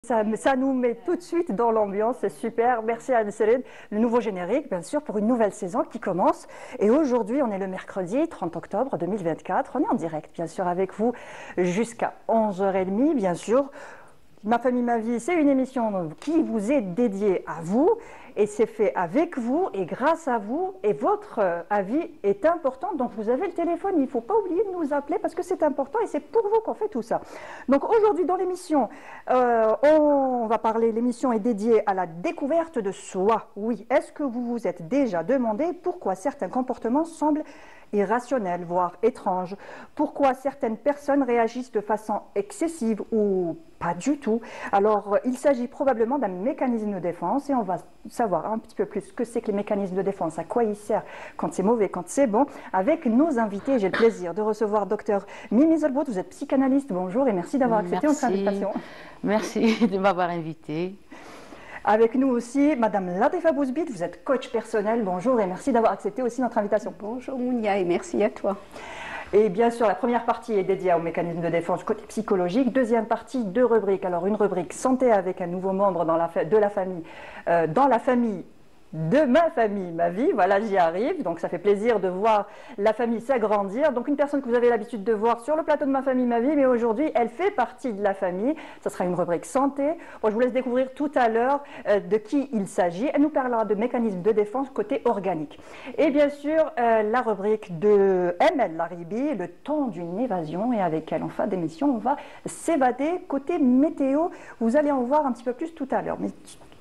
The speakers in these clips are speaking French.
Ça nous met tout de suite dans l'ambiance, c'est super. Merci à Anne-Céline. Le nouveau générique, bien sûr, pour une nouvelle saison qui commence. Et aujourd'hui, on est le mercredi 30 octobre 2024. On est en direct, bien sûr, avec vous jusqu'à 11h30, bien sûr. Ma famille, ma vie, c'est une émission qui vous est dédiée à vous et c'est fait avec vous et grâce à vous et votre avis est important. Donc vous avez le téléphone, il ne faut pas oublier de nous appeler parce que c'est important et c'est pour vous qu'on fait tout ça. Donc aujourd'hui dans l'émission, on va parler, l'émission est dédiée à la découverte de soi. Oui, est-ce que vous vous êtes déjà demandé pourquoi certains comportements semblent irrationnels, voire étranges? Pourquoi certaines personnes réagissent de façon excessive ou pas du tout? Alors, il s'agit probablement d'un mécanisme de défense et on va savoir un petit peu plus ce que c'est que les mécanismes de défense, à quoi ils servent, quand c'est mauvais, quand c'est bon, avec nos invités. J'ai le plaisir de recevoir Dr Mimi Zolbrot. Vous êtes psychanalyste, bonjour et merci d'avoir accepté notre invitation. Merci de m'avoir invité. Avec nous aussi, Madame Latifa Bouzbit, vous êtes coach personnel, bonjour et merci d'avoir accepté aussi notre invitation. Bonjour Mounia et merci à toi. Et bien sûr, la première partie est dédiée au mécanisme de défense côté psychologique. Deuxième partie, deux rubriques. Alors, une rubrique santé avec un nouveau membre de la famille, dans la famille de ma famille, ma vie. Voilà, j'y arrive. Donc, ça fait plaisir de voir la famille s'agrandir. Donc, une personne que vous avez l'habitude de voir sur le plateau de ma famille, ma vie, mais aujourd'hui, elle fait partie de la famille. Ça sera une rubrique santé. Bon, je vous laisse découvrir tout à l'heure de qui il s'agit. Elle nous parlera de mécanismes de défense côté organique. Et bien sûr, la rubrique de ML Laribi, le temps d'une évasion. Et avec elle, en fin d'émission, on va s'évader côté météo. Vous allez en voir un petit peu plus tout à l'heure. Mais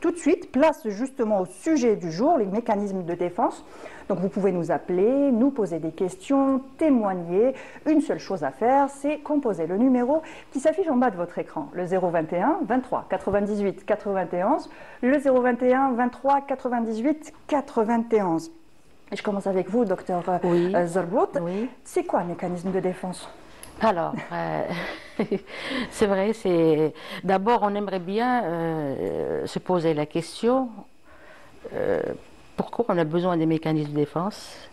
tout de suite, place justement au sujet du jour, les mécanismes de défense. Donc vous pouvez nous appeler, nous poser des questions, témoigner. Une seule chose à faire, c'est composer le numéro qui s'affiche en bas de votre écran. Le 021 23 98 91, le 021 23 98 91. Et je commence avec vous, docteur Zolbrot. Oui. C'est quoi un mécanisme de défense ? Alors, c'est vrai, d'abord on aimerait bien se poser la question pourquoi on a besoin des mécanismes de défense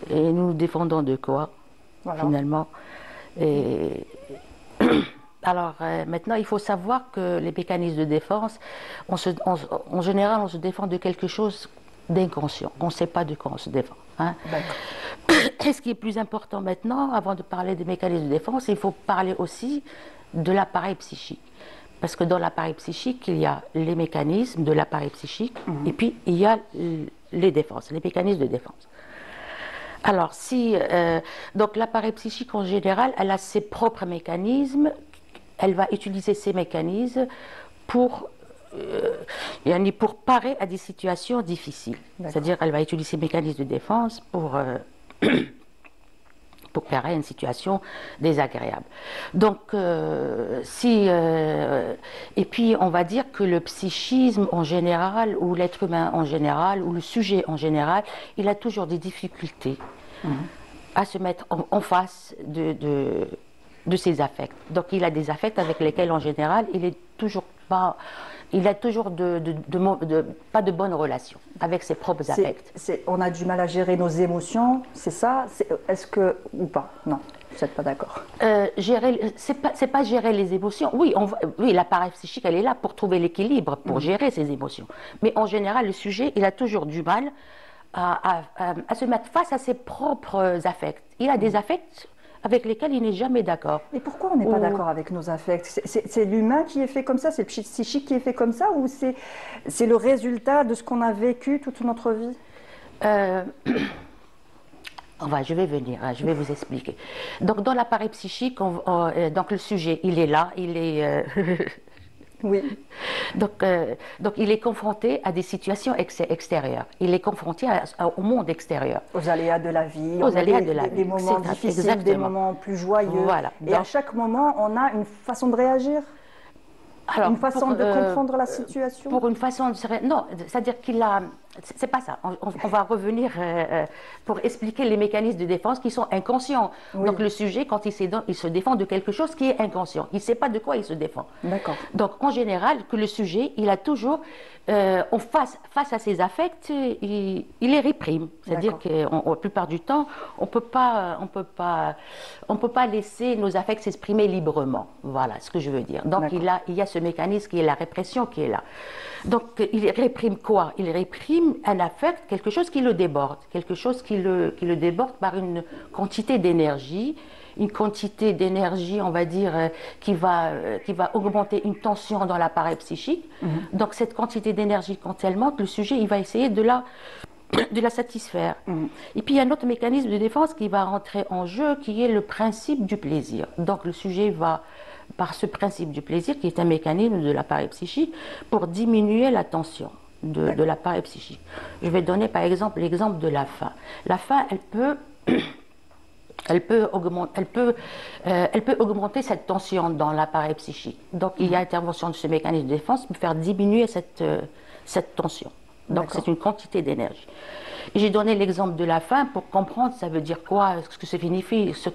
et nous défendons de quoi finalement. Et alors maintenant il faut savoir que les mécanismes de défense, en général on se défend de quelque chose d'inconscient, on ne sait pas de quoi on se défend. Hein. Et ce qui est plus important maintenant, avant de parler des mécanismes de défense, il faut parler aussi de l'appareil psychique. Parce que dans l'appareil psychique, il y a les mécanismes de l'appareil psychique et puis il y a les défenses, les mécanismes de défense. Alors, donc l'appareil psychique en général, elle a ses propres mécanismes, elle va utiliser ces mécanismes pour parer à des situations difficiles. C'est-à-dire qu'elle va utiliser ces mécanismes de défense pour parer à une situation désagréable. Donc, et puis on va dire que le psychisme en général, ou l'être humain en général, ou le sujet en général, il a toujours des difficultés à se mettre en face de ses affects. Donc il a des affects avec lesquels en général il a toujours pas de bonnes relations avec ses propres affects. On a du mal à gérer nos émotions, c'est ça? Est-ce que ou pas? Non, vous n'êtes pas d'accord. C'est pas gérer les émotions. Oui, l'appareil psychique, elle est là pour trouver l'équilibre, pour gérer ses émotions. Mais en général, le sujet, il a toujours du mal à se mettre face à ses propres affects. Il a des affects avec lesquels il n'est jamais d'accord. Et pourquoi on n'est pas d'accord avec nos affects? C'est l'humain qui est fait comme ça? C'est le psychique qui est fait comme ça? Ou c'est le résultat de ce qu'on a vécu toute notre vie? Je vais venir, je vais vous expliquer. Donc dans l'appareil psychique, donc le sujet, il est là, il est... Oui. Donc il est confronté à des situations extérieures. Il est confronté au monde extérieur. Aux aléas de la vie. Aux aléas de la vie. Des moments difficiles, exactement. Des moments plus joyeux. Voilà. Et à chaque moment, on a une façon de réagir. Alors, une façon de comprendre la situation. Pour une façon de... Non, c'est-à-dire qu'il a... c'est pas ça. On va revenir pour expliquer les mécanismes de défense qui sont inconscients. Oui. Donc le sujet, quand il se défend de quelque chose qui est inconscient. Il ne sait pas de quoi il se défend. D'accord. Donc en général, que le sujet, il a toujours, face à ses affects, il les réprime. C'est-à-dire que la plupart du temps, on peut pas laisser nos affects s'exprimer librement. Voilà ce que je veux dire. Donc il y a ce mécanisme qui est la répression qui est là. Donc il réprime quoi? Il réprime un affect, quelque chose qui le déborde, quelque chose qui le déborde par une quantité d'énergie, on va dire, qui va augmenter une tension dans l'appareil psychique. Donc cette quantité d'énergie, quand elle monte, le sujet, il va essayer de la satisfaire. Et puis il y a un autre mécanisme de défense qui va rentrer en jeu, qui est le principe du plaisir. Donc le sujet va, par ce principe du plaisir, qui est un mécanisme de l'appareil psychique, pour diminuer la tension de l'appareil psychique. Je vais donner par exemple l'exemple de la faim. La faim, elle peut augmenter cette tension dans l'appareil psychique. Donc il y a intervention de ce mécanisme de défense pour faire diminuer cette tension. Donc c'est une quantité d'énergie. J'ai donné l'exemple de la faim pour comprendre ça veut dire quoi, ce que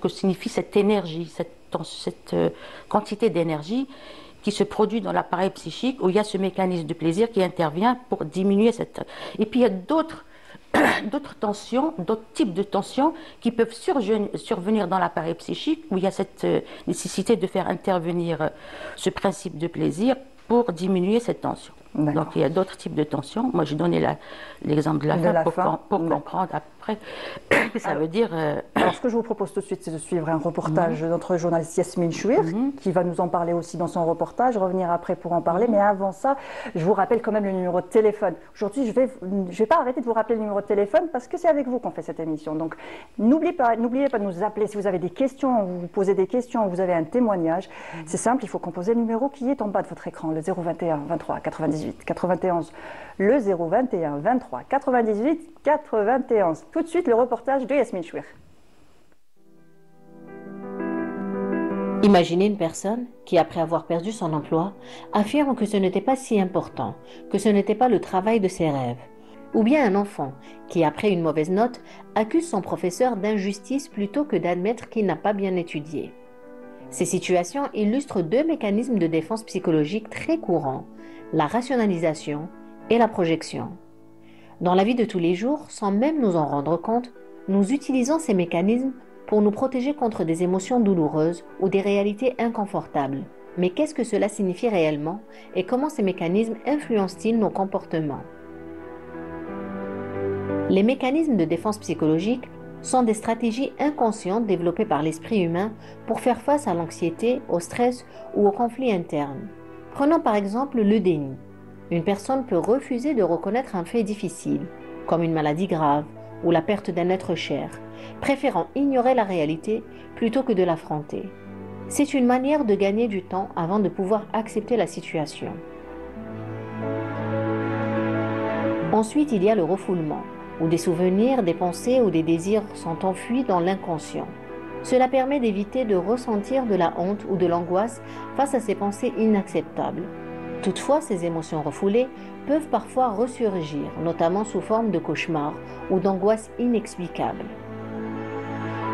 signifie cette énergie, cette quantité d'énergie qui se produit dans l'appareil psychique où il y a ce mécanisme de plaisir qui intervient pour diminuer cette... Et puis il y a d'autres tensions, d'autres types de tensions qui peuvent survenir dans l'appareil psychique où il y a cette nécessité de faire intervenir ce principe de plaisir pour diminuer cette tension. Donc il y a d'autres types de tensions. Moi j'ai donné l'exemple de la faim pour comprendre après que ça veut dire... Alors ce que je vous propose tout de suite, c'est de suivre un reportage de notre journaliste Yasmine Chouir qui va nous en parler aussi dans son reportage, revenir après pour en parler. Mais avant ça, je vous rappelle quand même le numéro de téléphone. Aujourd'hui, je vais pas arrêter de vous rappeler le numéro de téléphone parce que c'est avec vous qu'on fait cette émission. Donc n'oubliez pas de nous appeler si vous avez des questions, vous posez des questions, vous avez un témoignage. C'est simple, il faut composer le numéro qui est en bas de votre écran, le 021 23 98 91, le 021 23 98 91. Tout de suite, le reportage de Yasmine Chouir. Imaginez une personne qui, après avoir perdu son emploi, affirme que ce n'était pas si important, que ce n'était pas le travail de ses rêves. Ou bien un enfant qui, après une mauvaise note, accuse son professeur d'injustice plutôt que d'admettre qu'il n'a pas bien étudié. Ces situations illustrent deux mécanismes de défense psychologique très courants, la rationalisation et la projection. Dans la vie de tous les jours, sans même nous en rendre compte, nous utilisons ces mécanismes pour nous protéger contre des émotions douloureuses ou des réalités inconfortables. Mais qu'est-ce que cela signifie réellement et comment ces mécanismes influencent-ils nos comportements? Les mécanismes de défense psychologique sont des stratégies inconscientes développées par l'esprit humain pour faire face à l'anxiété, au stress ou aux conflits internes. Prenons par exemple le déni. Une personne peut refuser de reconnaître un fait difficile, comme une maladie grave ou la perte d'un être cher, préférant ignorer la réalité plutôt que de l'affronter. C'est une manière de gagner du temps avant de pouvoir accepter la situation. Ensuite, il y a le refoulement, où des souvenirs, des pensées ou des désirs sont enfuis dans l'inconscient. Cela permet d'éviter de ressentir de la honte ou de l'angoisse face à ces pensées inacceptables. Toutefois, ces émotions refoulées peuvent parfois ressurgir, notamment sous forme de cauchemars ou d'angoisses inexplicables.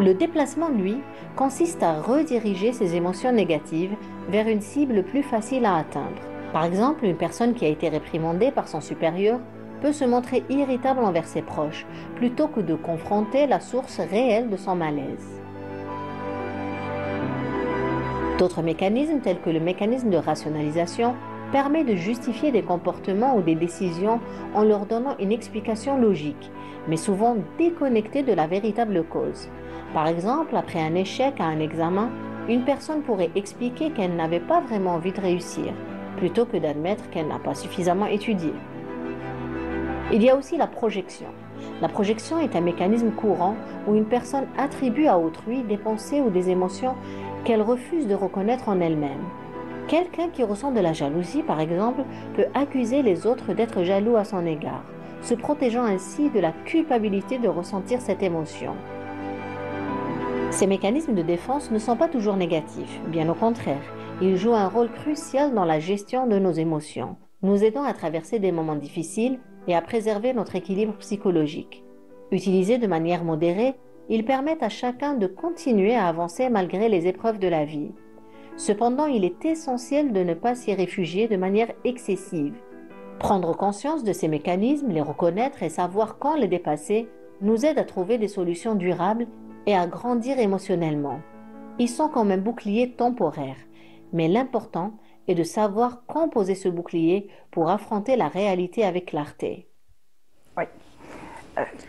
Le déplacement, lui, consiste à rediriger ces émotions négatives vers une cible plus facile à atteindre. Par exemple, une personne qui a été réprimandée par son supérieur peut se montrer irritable envers ses proches, plutôt que de confronter la source réelle de son malaise. D'autres mécanismes, tels que le mécanisme de rationalisation, permettent de justifier des comportements ou des décisions en leur donnant une explication logique, mais souvent déconnectée de la véritable cause. Par exemple, après un échec à un examen, une personne pourrait expliquer qu'elle n'avait pas vraiment envie de réussir, plutôt que d'admettre qu'elle n'a pas suffisamment étudié. Il y a aussi la projection. La projection est un mécanisme courant où une personne attribue à autrui des pensées ou des émotions qu'elle refuse de reconnaître en elle-même. Quelqu'un qui ressent de la jalousie, par exemple, peut accuser les autres d'être jaloux à son égard, se protégeant ainsi de la culpabilité de ressentir cette émotion. Ces mécanismes de défense ne sont pas toujours négatifs, bien au contraire, ils jouent un rôle crucial dans la gestion de nos émotions, nous aidant à traverser des moments difficiles et à préserver notre équilibre psychologique. Utilisés de manière modérée, ils permettent à chacun de continuer à avancer malgré les épreuves de la vie. Cependant, il est essentiel de ne pas s'y réfugier de manière excessive. Prendre conscience de ces mécanismes, les reconnaître et savoir quand les dépasser nous aide à trouver des solutions durables et à grandir émotionnellement. Ils sont comme un bouclier temporaire, mais l'important est de savoir quand poser ce bouclier pour affronter la réalité avec clarté. Oui.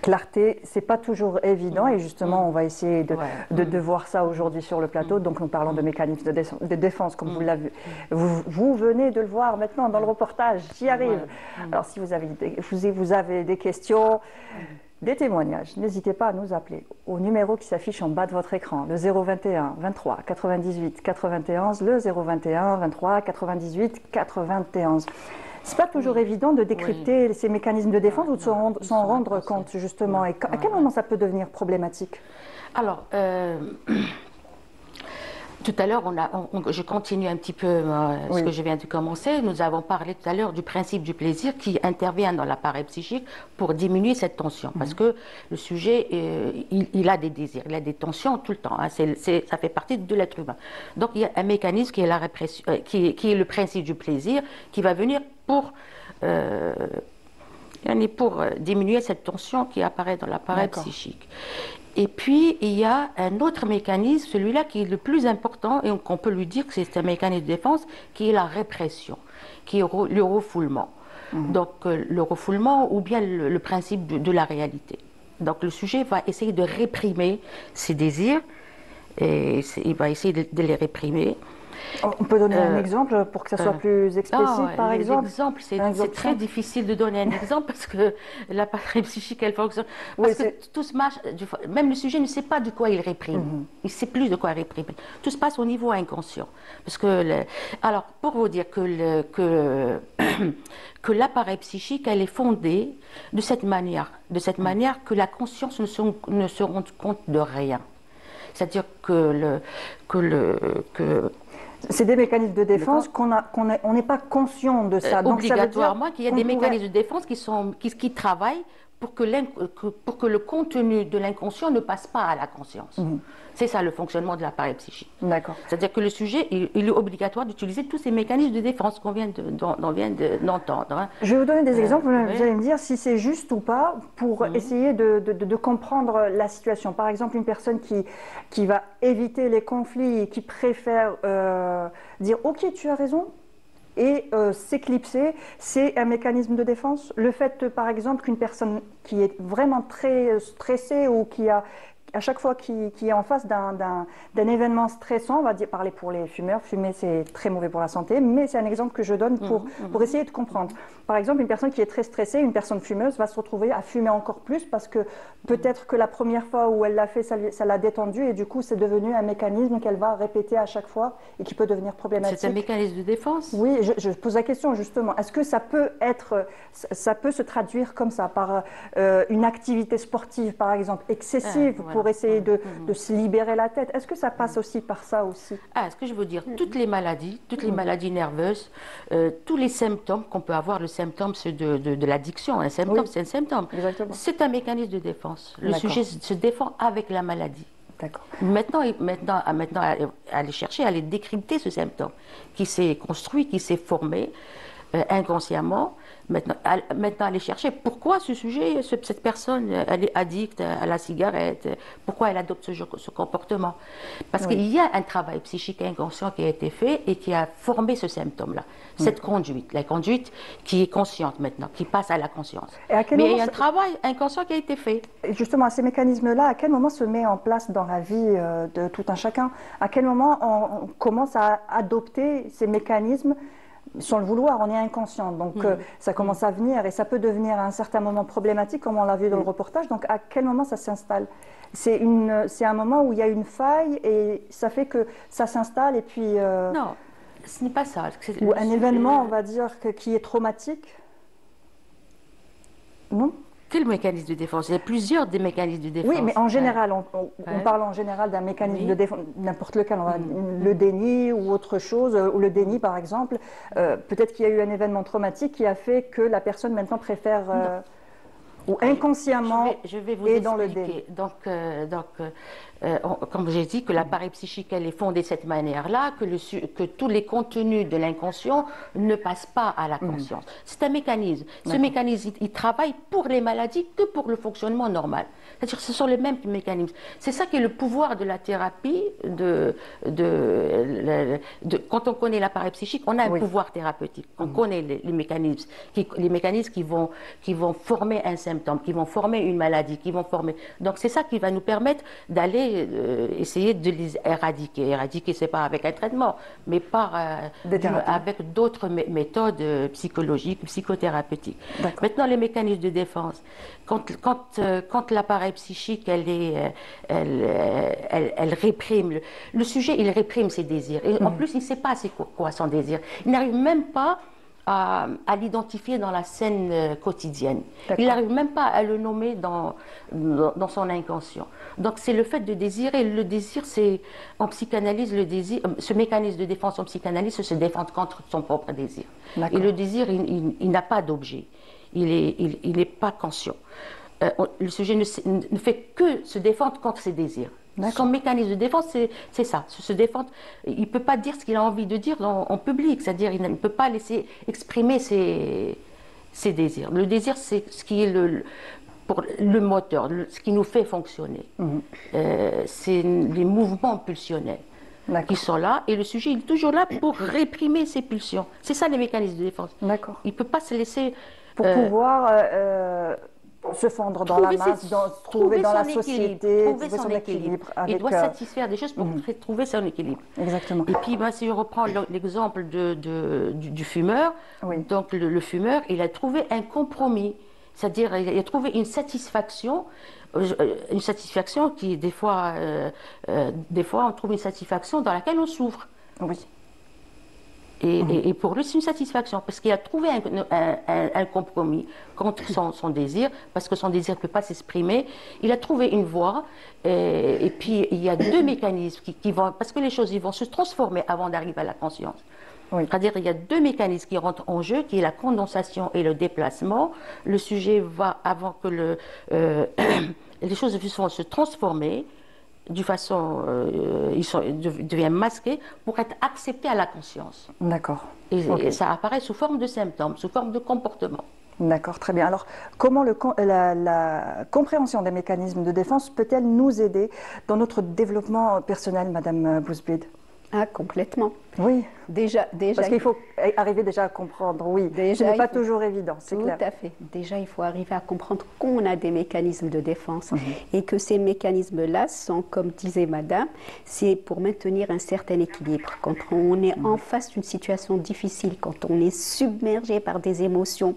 Clarté, c'est pas toujours évident et justement on va essayer de voir ça aujourd'hui sur le plateau. Donc nous parlons de mécanismes de défense comme vous venez de le voir maintenant dans le reportage, j'y arrive. Alors si vous avez des questions, des témoignages, n'hésitez pas à nous appeler au numéro qui s'affiche en bas de votre écran, le 021 23 98 91, le 021 23 98 91. C'est pas toujours évident de décrypter ces mécanismes de défense ou de s'en rendre compte, justement. Et à quel moment ça peut devenir problématique? Alors, tout à l'heure, je continue un petit peu ce que je viens de commencer. Nous avons parlé tout à l'heure du principe du plaisir qui intervient dans l'appareil psychique pour diminuer cette tension. Parce que le sujet, il a des désirs, il a des tensions tout le temps. Hein. Ça fait partie de l'être humain. Donc, il y a un mécanisme qui est la répression, qui est le principe du plaisir, qui va venir pour diminuer cette tension qui apparaît dans l'appareil psychique. Et puis, il y a un autre mécanisme, celui-là qui est le plus important, et qu'on peut lui dire que c'est un mécanisme de défense, qui est la répression, qui est le refoulement. Donc, le refoulement ou bien le principe de la réalité. Donc, le sujet va essayer de réprimer ses désirs, et il va essayer de les réprimer. On peut donner un exemple pour que ça soit plus explicite, par exemple? C'est très difficile de donner un exemple parce que l'appareil psychique, elle fonctionne. Parce que tout se marche, même le sujet ne sait pas de quoi il réprime. Il ne sait plus de quoi réprimer. Tout se passe au niveau inconscient. Parce que alors, pour vous dire que l'appareil psychique, elle est fondée de cette manière que la conscience ne se rende compte de rien. C'est-à-dire c'est des mécanismes de défense on n'est pas conscient de ça. Donc obligatoirement qu'il y a des mécanismes de défense qui travaillent pour que le contenu de l'inconscient ne passe pas à la conscience. C'est ça le fonctionnement de l'appareil psychique. D'accord. C'est-à-dire que le sujet, il est obligatoire d'utiliser tous ces mécanismes de défense qu'on vient d'entendre. Hein. Je vais vous donner des exemples, vous allez me dire si c'est juste ou pas pour essayer de comprendre la situation. Par exemple, une personne qui va éviter les conflits et qui préfère dire « Ok, tu as raison », et s'éclipser, c'est un mécanisme de défense. Le fait, par exemple, qu'une personne qui est vraiment très stressée ou qui a, à chaque fois qui est en face d'un événement stressant, on va parler pour les fumeurs, fumer c'est très mauvais pour la santé, mais c'est un exemple que je donne pour essayer de comprendre. Par exemple, une personne qui est très stressée, une personne fumeuse va se retrouver à fumer encore plus parce que peut-être que la première fois où elle l'a fait, ça l'a détendue et du coup c'est devenu un mécanisme qu'elle va répéter à chaque fois et qui peut devenir problématique. C'est un mécanisme de défense? Oui, je pose la question justement. Est-ce que ça peut se traduire comme ça, par une activité sportive par exemple, excessive pour essayer de se libérer la tête? Est-ce que ça passe aussi par ça aussi? Ce que je veux dire, toutes les maladies nerveuses, tous les symptômes qu'on peut avoir, le symptôme de l'addiction, un symptôme, c'est un symptôme. C'est un mécanisme de défense. Le sujet se défend avec la maladie. Maintenant, aller chercher, aller décrypter ce symptôme qui s'est construit, qui s'est formé inconsciemment. Maintenant, aller chercher pourquoi cette personne, elle est addicte à la cigarette, pourquoi elle adopte ce comportement. Parce qu'il y a un travail psychique inconscient qui a été fait et qui a formé ce symptôme-là, cette conduite, la conduite qui est consciente maintenant, qui passe à la conscience. Mais il y a un travail inconscient qui a été fait. Et justement, ces mécanismes-là, à quel moment se met en place dans la vie de tout un chacun? À quel moment on commence à adopter ces mécanismes? Sans le vouloir, on est inconscient, donc ça commence à venir et ça peut devenir à un certain moment problématique, comme on l'a vu dans le reportage. Donc à quel moment ça s'installe? C'est un moment où il y a une faille et ça fait que ça s'installe et puis... Non, ce n'est pas ça. Ou un événement, on va dire, qui est traumatique? Non? quel mécanisme de défense? Il y a plusieurs des mécanismes de défense. Oui, mais en général, on parle en général d'un mécanisme de défense, n'importe lequel, le déni ou autre chose, ou le déni par exemple. Peut-être qu'il y a eu un événement traumatique qui a fait que la personne maintenant préfère, ou inconsciemment, je vais vous est dans le déni. Comme j'ai dit, que l'appareil psychique elle est fondé de cette manière-là, que tous les contenus de l'inconscient ne passent pas à la conscience. C'est un mécanisme. Ce mécanisme, il travaille pour les maladies que pour le fonctionnement normal. C'est-à-dire que ce sont les mêmes mécanismes. C'est ça qui est le pouvoir de la thérapie. Quand on connaît l'appareil psychique, on a un pouvoir thérapeutique. On connaît les mécanismes qui vont former un symptôme, qui vont former une maladie, qui vont former. Donc c'est ça qui va nous permettre d'aller essayer de les éradiquer. Éradiquer, c'est pas avec un traitement, mais avec d'autres méthodes psychologiques, psychothérapeutiques. Maintenant, les mécanismes de défense. Quand l'appareil psychique, elle réprime, le sujet, il réprime ses désirs. Et en plus, il ne sait pas c'est quoi son désir. Il n'arrive même pas à l'identifier dans la scène quotidienne. Il n'arrive même pas à le nommer dans son inconscient. Donc c'est le fait de désirer. Le désir, c'est en psychanalyse, le désir, ce mécanisme de défense en psychanalyse, c'est se défendre contre son propre désir. Et le désir, il n'a pas d'objet. Il n'est pas conscient. Le sujet ne fait que se défendre contre ses désirs. Son mécanisme de défense, c'est ça, se défendre. Il ne peut pas dire ce qu'il a envie de dire en public, c'est-à-dire il ne peut pas laisser exprimer ses désirs. Le désir, c'est ce qui est le moteur, ce qui nous fait fonctionner. C'est les mouvements pulsionnels qui sont là, et le sujet il est toujours là pour réprimer ses pulsions. C'est ça les mécanismes de défense. Il ne peut pas se laisser... Pour pouvoir... se fondre dans la masse, trouver dans la société, trouver son équilibre. Il doit satisfaire des choses pour trouver son équilibre. Exactement. Et puis, si je reprends l'exemple du fumeur, donc le fumeur, il a trouvé un compromis, c'est-à-dire il a trouvé une satisfaction qui, des fois, on trouve une satisfaction dans laquelle on souffre. Oui. Et pour lui, c'est une satisfaction, parce qu'il a trouvé un compromis contre son désir, parce que son désir ne peut pas s'exprimer. Il a trouvé une voie, et puis il y a deux mécanismes qui vont, parce que les choses ils vont se transformer avant d'arriver à la conscience. C'est-à-dire qu'il y a deux mécanismes qui rentrent en jeu, qui est la condensation et le déplacement. Le sujet va, avant que les choses vont se transformer, de façon, ils deviennent masqués pour être acceptés à la conscience. D'accord. Et ça apparaît sous forme de symptômes, sous forme de comportement. D'accord, très bien. Alors, comment la compréhension des mécanismes de défense peut-elle nous aider dans notre développement personnel, Madame Bouzbid? Ah, complètement. Oui. Déjà. Parce qu'il faut arriver déjà à comprendre, oui. Ce n'est pas toujours évident, c'est clair. Tout à fait. Déjà, il faut arriver à comprendre qu'on a des mécanismes de défense et que ces mécanismes-là sont, comme disait Madame, c'est pour maintenir un certain équilibre. Quand on est en face d'une situation difficile, quand on est submergé par des émotions,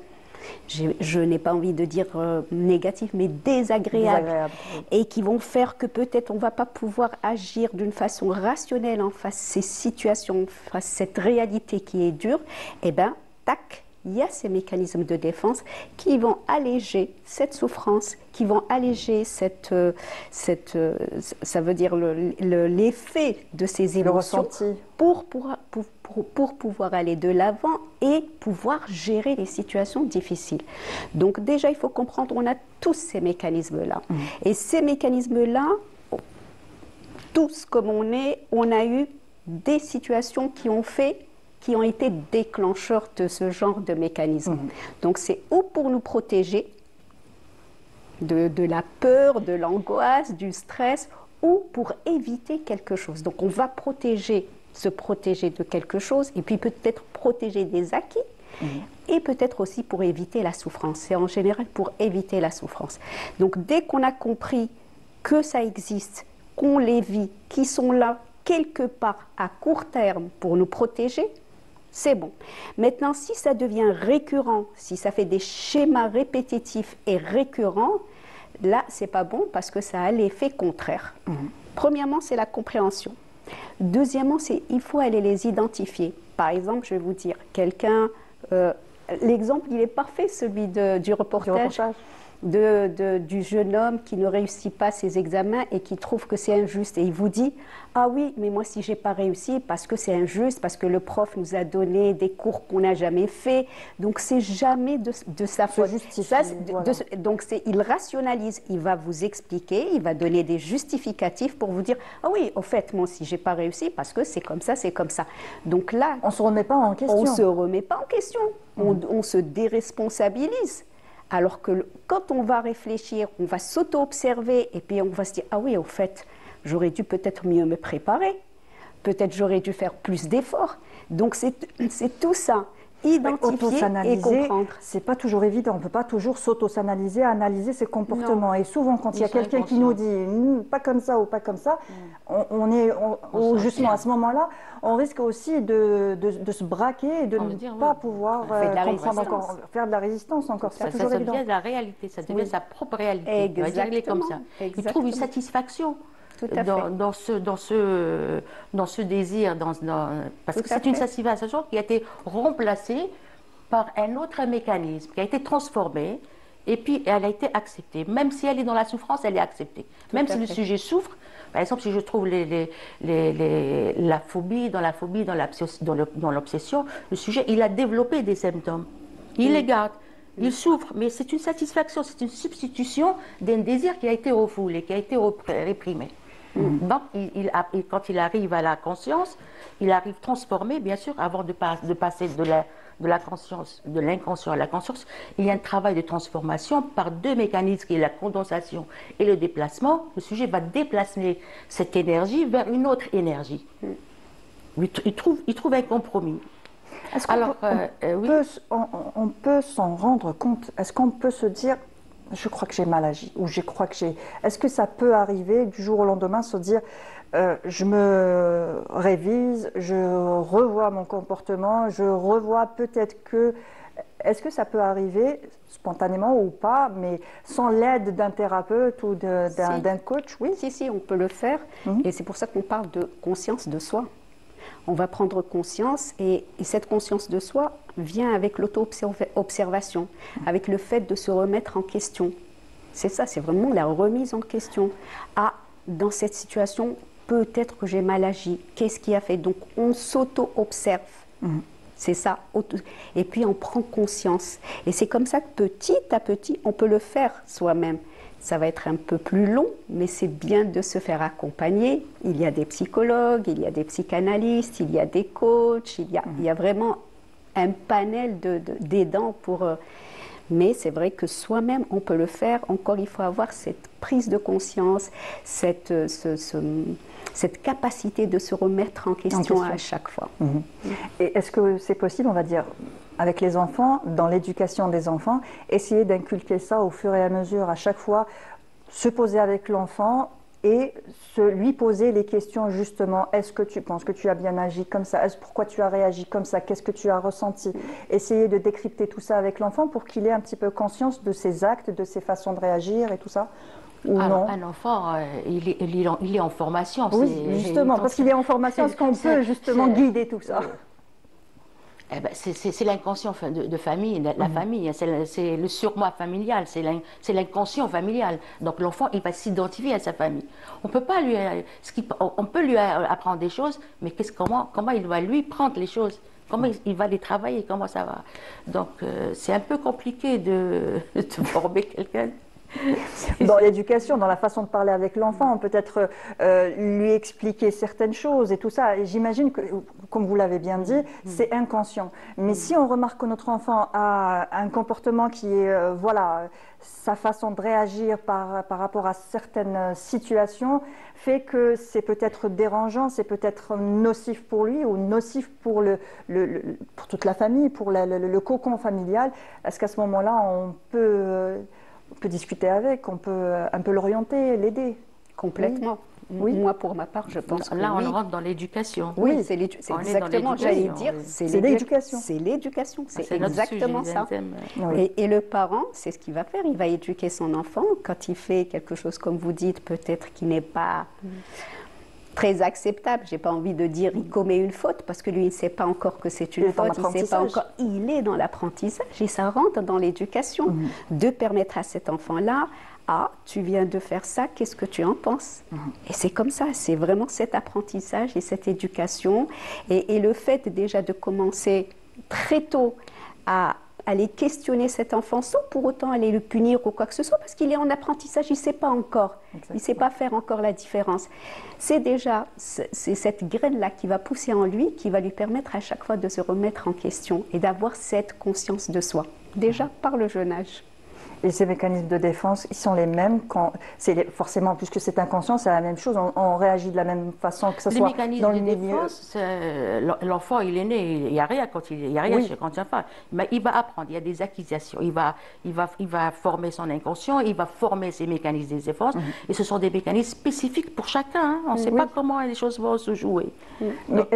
je n'ai pas envie de dire négatif, mais désagréable, et qui vont faire que peut-être on ne va pas pouvoir agir d'une façon rationnelle en face de ces situations, face à cette réalité qui est dure, et bien, tac, il y a ces mécanismes de défense qui vont alléger cette souffrance, qui vont alléger ça veut dire l'effet de ces émotions pour pouvoir aller de l'avant et pouvoir gérer les situations difficiles. Donc déjà, il faut comprendre, on a tous ces mécanismes-là. Et ces mécanismes-là, tous comme on a eu des situations qui ont été déclencheurs de ce genre de mécanisme. Donc c'est ou pour nous protéger de la peur, de l'angoisse, du stress, ou pour éviter quelque chose. Donc on va se protéger de quelque chose, et puis peut-être protéger des acquis, et peut-être aussi pour éviter la souffrance. C'est en général pour éviter la souffrance. Donc dès qu'on a compris que ça existe, qu'on les vit, qu'ils sont là quelque part à court terme pour nous protéger, c'est bon. Maintenant, si ça devient récurrent, si ça fait des schémas répétitifs et récurrents, là, c'est pas bon parce que ça a l'effet contraire. Premièrement, c'est la compréhension. Deuxièmement, il faut aller les identifier. Par exemple, je vais vous dire, l'exemple, il est parfait, celui du reportage. du jeune homme qui ne réussit pas ses examens et qui trouve que c'est injuste. Et il vous dit, ah oui, mais moi si je n'ai pas réussi, parce que c'est injuste, parce que le prof nous a donné des cours qu'on n'a jamais fait, donc c'est jamais de sa faute. Donc il rationalise, il va vous expliquer, il va donner des justificatifs pour vous dire, ah oui, au fait, moi si je n'ai pas réussi, parce que c'est comme ça, c'est comme ça. Donc là, on ne se remet pas en question. On ne se remet pas en question, on se déresponsabilise. Alors que quand on va réfléchir, on va s'auto-observer et puis on va se dire, ah oui, au fait, j'aurais dû peut-être mieux me préparer, peut-être j'aurais dû faire plus d'efforts. Donc c'est tout ça, identifier et comprendre. C'est pas toujours évident, on ne peut pas toujours s'auto-s'analyser, analyser ses comportements. Non. Et souvent quand il y a quelqu'un qui nous dit pas comme ça ou pas comme ça, justement à ce moment-là, on risque aussi de se braquer et de ne pas pouvoir faire de la résistance encore. Ça devient de la réalité, ça devient sa propre réalité. Exactement. On va dire comme ça. Il trouve une satisfaction dans ce désir, parce que c'est une satisfaction qui a été remplacée par un autre mécanisme, qui a été transformé, et puis elle a été acceptée. Même si elle est dans la souffrance, elle est acceptée. Même si le sujet souffre, par exemple, si je trouve la phobie, dans l'obsession, le sujet, il a développé des symptômes. Il les garde. Il souffre, mais c'est une satisfaction, c'est une substitution d'un désir qui a été refoulé, qui a été réprimé. Donc, quand il arrive à la conscience, il arrive transformé, bien sûr, avant de passer de la conscience, de l'inconscient à la conscience, il y a un travail de transformation par deux mécanismes, qui est la condensation et le déplacement. Le sujet va déplacer cette énergie vers une autre énergie. Il trouve un compromis. Est-ce qu'on peut s'en rendre compte? Est-ce qu'on peut se dire, je crois que j'ai mal agi, ou je crois que j'ai... Est-ce que ça peut arriver du jour au lendemain, se dire, je me révise, je revois mon comportement, je revois peut-être que... Est-ce que ça peut arriver spontanément ou pas, mais sans l'aide d'un thérapeute ou d'un coach? Oui, si, on peut le faire. Et c'est pour ça qu'on parle de conscience de soi. On va prendre conscience et cette conscience de soi vient avec l'auto-observation, avec le fait de se remettre en question. C'est ça, c'est vraiment la remise en question. Ah, dans cette situation, peut-être que j'ai mal agi. Qu'est-ce qui a fait? Donc, on s'auto-observe. C'est ça. Et puis, on prend conscience. Et c'est comme ça que petit à petit, on peut le faire soi-même. Ça va être un peu plus long, mais c'est bien de se faire accompagner. Il y a des psychologues, il y a des psychanalystes, il y a des coachs, il y a vraiment un panel d'aidants pour... mais c'est vrai que soi-même, on peut le faire. Encore, il faut avoir cette prise de conscience, cette capacité de se remettre en question à chaque fois. Et est-ce que c'est possible, on va dire, avec les enfants, dans l'éducation des enfants, essayer d'inculquer ça au fur et à mesure, à chaque fois, se poser avec l'enfant et lui poser les questions justement, est-ce que tu penses que tu as bien agi comme ça? Pourquoi tu as réagi comme ça? Qu'est-ce que tu as ressenti? Essayer de décrypter tout ça avec l'enfant pour qu'il ait un petit peu conscience de ses actes, de ses façons de réagir et tout ça. Alors, un enfant, il est en formation. Oui, justement, parce qu'il est en formation, est-ce qu'on peut justement guider tout ça? C'est l'inconscient de famille, la famille, c'est le surmoi familial, c'est l'inconscient familial. Donc l'enfant, il va s'identifier à sa famille. On peut pas on peut lui apprendre des choses, mais comment il va lui prendre les choses? Comment il va les travailler? Comment ça va? Donc c'est un peu compliqué de former quelqu'un. Dans l'éducation, dans la façon de parler avec l'enfant, peut-être lui expliquer certaines choses et tout ça. Et j'imagine que, comme vous l'avez bien dit, c'est inconscient. Mais si on remarque que notre enfant a un comportement qui est, sa façon de réagir par rapport à certaines situations fait que c'est peut-être dérangeant, c'est peut-être nocif pour lui ou nocif pour pour toute la famille, pour le cocon familial. Est-ce qu'à ce moment-là, on peut discuter avec, on peut un peu l'orienter, l'aider? Complètement. Oui. Moi, pour ma part, je pense que là, on rentre dans l'éducation. Oui, c'est exactement, j'allais dire, c'est l'éducation. C'est l'éducation, c'est exactement ça. Et le parent, c'est ce qu'il va faire. Il va éduquer son enfant quand il fait quelque chose, comme vous dites, peut-être qui n'est pas très acceptable. J'ai pas envie de dire il commet une faute parce que lui il ne sait pas encore que c'est une faute, il sait pas encore. Il est dans l'apprentissage et ça rentre dans l'éducation de permettre à cet enfant-là, ah tu viens de faire ça, qu'est-ce que tu en penses? Et c'est comme ça, c'est vraiment cet apprentissage et cette éducation et le fait déjà de commencer très tôt à aller questionner cet enfant sans pour autant aller le punir ou quoi que ce soit, parce qu'il est en apprentissage, il ne sait pas encore, il ne sait pas faire encore la différence. C'est déjà cette graine-là qui va pousser en lui, qui va lui permettre à chaque fois de se remettre en question et d'avoir cette conscience de soi, déjà par le jeune âge. Et ces mécanismes de défense, ils sont les mêmes quand forcément, puisque c'est inconscient, c'est la même chose. On réagit de la même façon que ce soit dans le milieu. Défense, l'enfant, il est né, il n'y a rien quand il y a rien quand il enfant. Mais il va apprendre, il y a des acquisitions. Il va former son inconscient, il va former ses mécanismes de défense. Et ce sont des mécanismes spécifiques pour chacun. Hein. On ne sait pas comment les choses vont se jouer. Mais donc,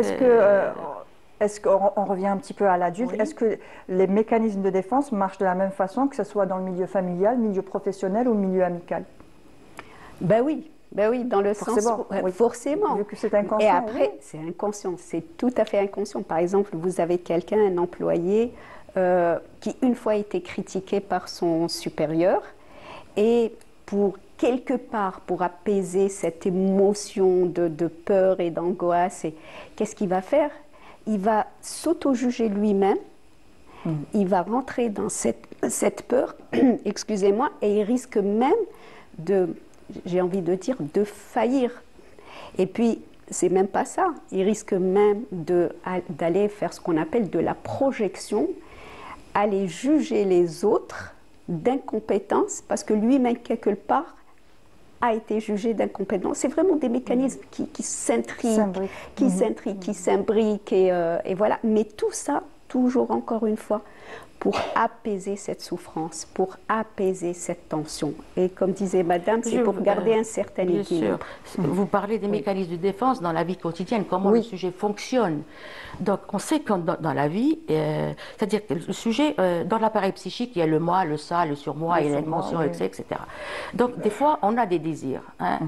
est-ce qu'on revient un petit peu à l'adulte? Est-ce que les mécanismes de défense marchent de la même façon, que ce soit dans le milieu familial, milieu professionnel ou milieu amical? Ben oui, dans le sens où, forcément. Vu que c'est inconscient. Et après, c'est inconscient, c'est tout à fait inconscient. Par exemple, vous avez quelqu'un, un employé, qui une fois a été critiqué par son supérieur, et quelque part, pour apaiser cette émotion de peur et d'angoisse, qu'est-ce qu'il va faire? Il va s'auto-juger lui-même, il va rentrer dans cette peur, excusez-moi, et il risque même j'ai envie de dire, de faillir. Et puis, c'est même pas ça, il risque même d'aller faire ce qu'on appelle de la projection, aller juger les autres d'incompétence, parce que lui-même, quelque part, a été jugé d'incompétent. C'est vraiment des mécanismes qui s'intriquent, qui s'imbriquent, et voilà. Mais tout ça, toujours encore une fois, pour apaiser cette souffrance, pour apaiser cette tension. Et comme disait Madame, c'est pour garder un certain équilibre. Sûr. Vous parlez des mécanismes de défense dans la vie quotidienne, comment le sujet fonctionne. Donc on sait que dans la vie, c'est-à-dire que le sujet, dans l'appareil psychique, il y a le moi, le ça, le surmoi, et l'émotion, etc. Donc des fois, on a des désirs, hein,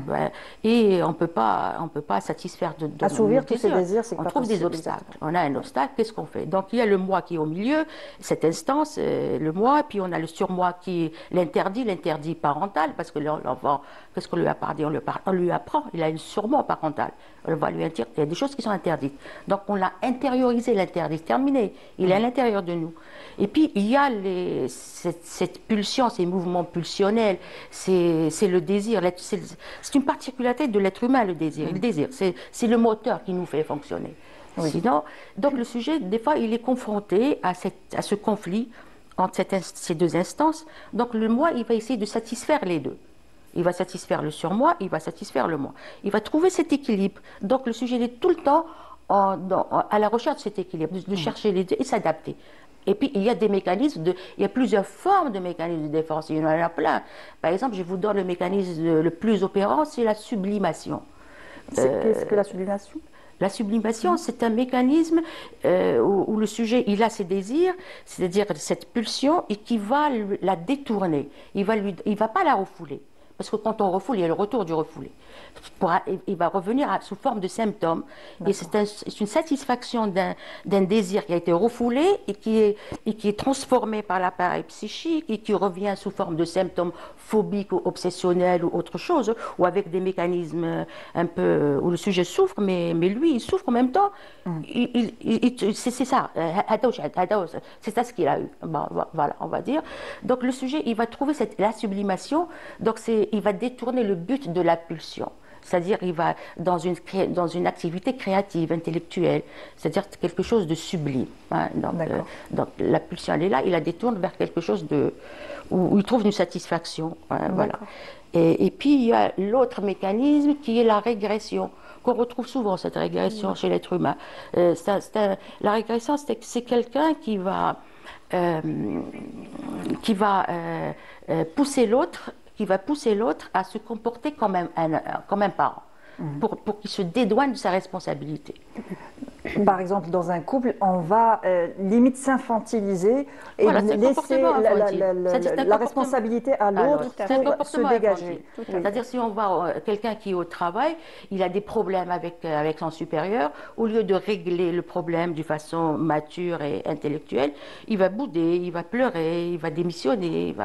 et on peut pas satisfaire de assouvir tous ces désirs, c'est on trouve des obstacles. On a un obstacle, qu'est-ce qu'on fait? Donc il y a le moi qui est au milieu, cette instance, le moi, puis on a le surmoi qui est l'interdit parental, parce que l'enfant, qu'est-ce qu'on lui a parlé? On lui apprend, il a un surmoi parental. On va lui dire, il y a des choses qui sont interdites. Donc on l'a intériorisé, l'interdit, terminé. Il est à l'intérieur de nous. Et puis il y a cette pulsion, ces mouvements pulsionnels, c'est le désir. C'est une particularité de l'être humain, le désir. Le désir, c'est le moteur qui nous fait fonctionner. Sinon, donc le sujet, des fois, il est confronté à ce conflit entre ces deux instances. Donc le moi, il va essayer de satisfaire les deux. Il va satisfaire le surmoi, il va satisfaire le moi. Il va trouver cet équilibre. Donc le sujet, il est tout le temps à la recherche de cet équilibre, de chercher les deux et s'adapter. Et puis, il y a des mécanismes, il y a plusieurs formes de mécanismes de défense. Il y en a plein. Par exemple, je vous donne le mécanisme le plus opérant, c'est la sublimation. Qu'est-ce que la sublimation? La sublimation, c'est un mécanisme où le sujet, il a ses désirs, c'est-à-dire cette pulsion, et qui va la détourner. Il va pas la refouler. Parce que quand on refoule, il y a le retour du refoulé. Il va revenir sous forme de symptômes. Et c'est une satisfaction d'un désir qui a été refoulé et qui est transformé par l'appareil psychique et qui revient sous forme de symptômes phobiques ou obsessionnels ou autre chose, ou avec des mécanismes un peu où le sujet souffre, mais lui, il souffre en même temps. C'est ça, c'est ça ce qu'il a eu. Bon, voilà, on va dire. Donc le sujet, il va trouver la sublimation. Donc il va détourner le but de la pulsion. C'est-à-dire il va dans une activité créative, intellectuelle, c'est-à-dire quelque chose de sublime. Hein. Donc la pulsion, elle est là, il la détourne vers quelque chose où il trouve une satisfaction. Hein, voilà. Et puis il y a l'autre mécanisme qui est la régression, qu'on retrouve souvent, cette régression chez l'être humain. La régression, c'est quelqu'un qui va pousser l'autre à se comporter comme un parent, pour qu'il se dédouane de sa responsabilité. par exemple, dans un couple, on va limite s'infantiliser et laisser la responsabilité à l'autre pour se dégager. C'est-à-dire, si on voit quelqu'un qui est au travail, il a des problèmes avec son supérieur, au lieu de régler le problème de façon mature et intellectuelle, il va bouder, il va pleurer, il va démissionner,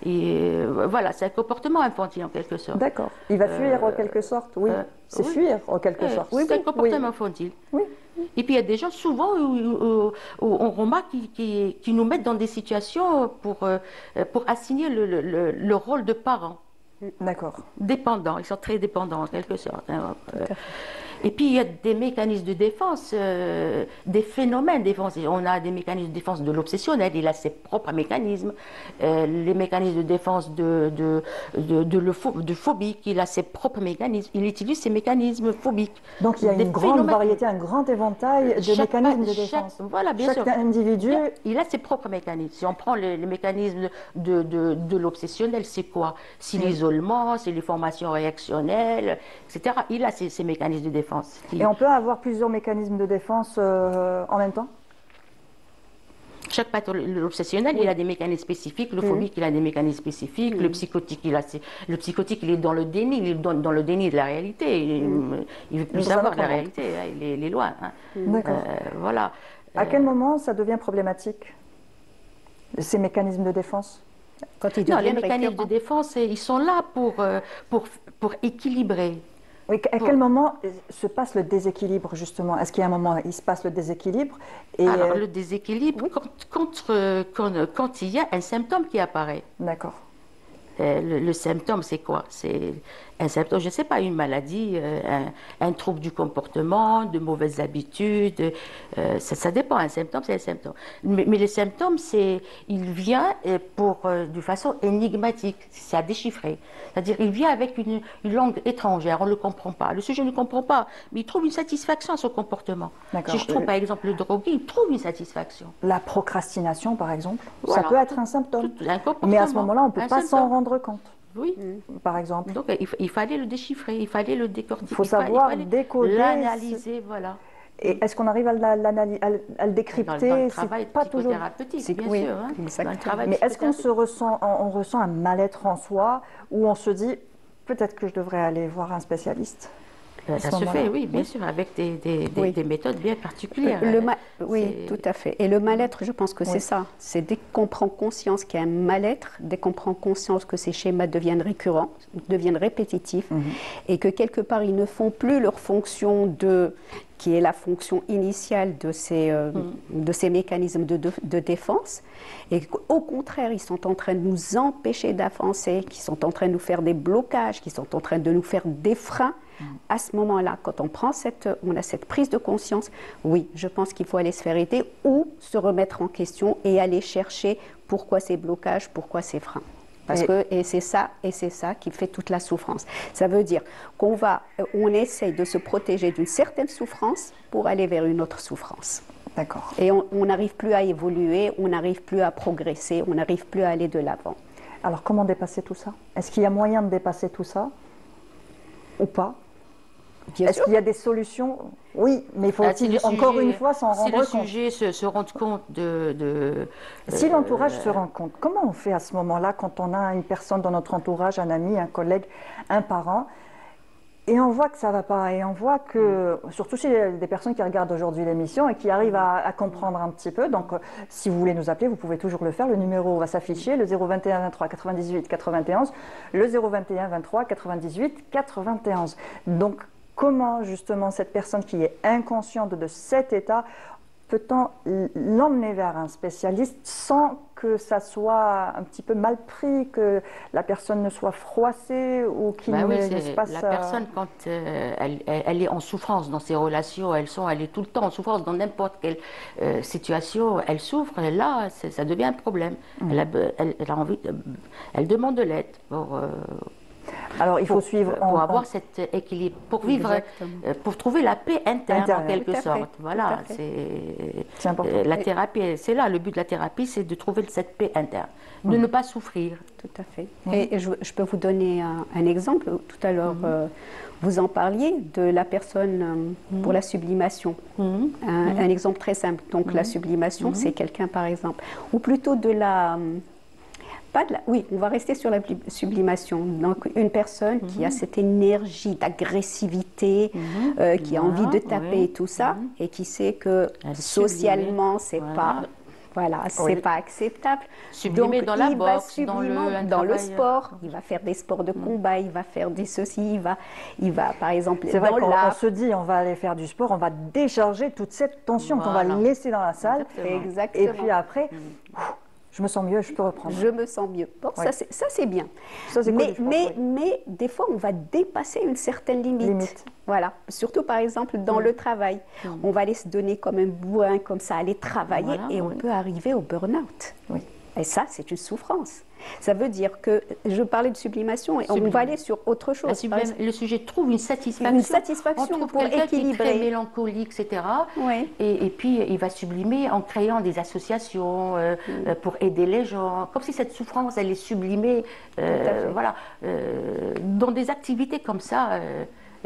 voilà, c'est un comportement infantile en quelque sorte. D'accord. Il va fuir en quelque sorte, oui. C'est fuir en quelque sorte. C'est un comportement infantile. Oui. Et puis il y a des gens souvent où on remarque qui nous mettent dans des situations pour assigner le rôle de parent. D'accord. Dépendants, ils sont très dépendants en quelque sorte. Et puis il y a des mécanismes de défense, des phénomènes de défense. On a des mécanismes de défense de l'obsessionnel, il a ses propres mécanismes. Les mécanismes de défense de phobique, il a ses propres mécanismes. Il utilise ces mécanismes phobiques. Donc il y a une grande variété, un grand éventail de mécanismes de défense. Voilà, bien sûr. Chaque individu... Il a ses propres mécanismes. Si on prend les mécanismes de l'obsessionnel, c'est quoi? C'est l'isolement, c'est les formations réactionnelles, etc. Il a ces mécanismes de défense. Et on peut avoir plusieurs mécanismes de défense en même temps? Chaque l'obsessionnel, il a des mécanismes spécifiques, le phobique, il a des mécanismes spécifiques, le psychotique, il est dans le déni, il est dans le déni de la réalité, il ne veut plus savoir la réalité, hein, il est loin. Hein. D'accord. Voilà. À quel moment ça devient problématique, ces mécanismes de défense? Non, les mécanismes de défense, ils sont là pour équilibrer. Oui, à quel moment se passe le déséquilibre, justement? Est-ce qu'il y a un moment où il se passe le déséquilibre? Alors, le déséquilibre, quand il y a un symptôme qui apparaît. D'accord. Le symptôme, c'est quoi? C'est un symptôme, je ne sais pas, une maladie, un trouble du comportement, de mauvaises habitudes. Ça dépend, un symptôme, c'est un symptôme. Mais les symptômes, il vient de façon énigmatique, c'est à déchiffrer. C'est-à-dire, il vient avec une langue étrangère, on ne le comprend pas. Le sujet ne comprend pas, mais il trouve une satisfaction à son comportement. Si je trouve, par exemple, le drogué, il trouve une satisfaction. La procrastination, par exemple, voilà, ça peut être un symptôme. Mais à ce moment-là, on ne peut pas s'en rendre compte. Oui. Par exemple. Donc, il fallait le déchiffrer, il fallait le décortiquer. Il faut savoir décoder. L'analyser, voilà. Et est-ce qu'on arrive à le décrypter? Dans le travail psychothérapeutique, bien sûr. Hein. Mais est-ce on ressent un mal-être en soi, où on se dit, peut-être que je devrais aller voir un spécialiste? Ça se fait, oui, bien sûr, avec des méthodes bien particulières. Oui, tout à fait. Et le mal-être, je pense que c'est ça. C'est dès qu'on prend conscience qu'il y a un mal-être, dès qu'on prend conscience que ces schémas deviennent récurrents, deviennent répétitifs, et que quelque part, ils ne font plus leur fonction qui est la fonction initiale de ces mécanismes de défense, et qu'au contraire, ils sont en train de nous empêcher d'avancer, qu'ils sont en train de nous faire des blocages, qu'ils sont en train de nous faire des freins. À ce moment-là, quand on a cette prise de conscience, oui, je pense qu'il faut aller se faire aider ou se remettre en question et aller chercher pourquoi ces blocages, pourquoi ces freins. Et c'est ça qui fait toute la souffrance. Ça veut dire qu'on essaye de se protéger d'une certaine souffrance pour aller vers une autre souffrance. D'accord. Et on n'arrive plus à évoluer, on n'arrive plus à progresser, on n'arrive plus à aller de l'avant. Alors comment dépasser tout ça? Est-ce qu'il y a moyen de dépasser tout ça ou pas? Est-ce qu'il y a des solutions? Oui, mais il faut encore une fois s'en rendre compte. Si le sujet se rend compte Si l'entourage se rend compte, comment on fait à ce moment-là quand on a une personne dans notre entourage, un ami, un collègue, un parent, et on voit que ça ne va pas, et on voit que, surtout si il y a des personnes qui regardent aujourd'hui l'émission et qui arrivent à comprendre un petit peu, donc si vous voulez nous appeler, vous pouvez toujours le faire, le numéro va s'afficher, le 021 23 98 91, le 021 23 98 91. Donc, comment justement cette personne qui est inconsciente de cet état, peut-on l'emmener vers un spécialiste sans que ça soit un petit peu mal pris, que la personne ne soit froissée ou qu'il ne se passe... La personne, quand elle est en souffrance dans ses relations, elle est tout le temps en souffrance dans n'importe quelle situation, elle souffre, là, ça devient un problème. Elle a envie, elle demande de l'aide. Alors il faut suivre pour avoir cet équilibre, pour vivre, pour trouver la paix interne en quelque sorte. Voilà, c'est important. La thérapie, c'est là le but de la thérapie, c'est de trouver cette paix interne, de ne pas souffrir. Tout à fait. Et je peux vous donner un exemple. Tout à l'heure, vous en parliez de la personne pour la sublimation. Un exemple très simple. Donc la sublimation, c'est quelqu'un par exemple, ou plutôt de la... Oui, on va rester sur la sublimation. Donc, une personne qui a cette énergie d'agressivité, qui a envie de taper et tout ça, et qui sait que socialement, c'est pas... Voilà, c'est pas acceptable. Sublimer donc, dans la boxe, dans le sport, il va faire des sports de combat, il va faire des ceci, il va par exemple... C'est vrai qu'on se dit, on va aller faire du sport, on va décharger toute cette tension qu'on va laisser dans la salle. Exactement. Et puis après... Je me sens mieux, je peux reprendre. Je me sens mieux. Bon, ça c'est bien. Ça, mais des fois, on va dépasser une certaine limite. Voilà. Surtout, par exemple, dans le travail. On va aller se donner comme un bourrin, comme ça, aller travailler, et on peut arriver au burn-out. Oui. Et ça, c'est une souffrance. Ça veut dire que, je parlais de sublimation, et on va aller sur autre chose. Le sujet trouve une satisfaction. Une satisfaction pour équilibrer. Qui est très mélancolique, etc. Oui. Et puis, il va sublimer en créant des associations pour aider les gens. Comme si cette souffrance, elle est sublimée voilà, dans des activités comme ça.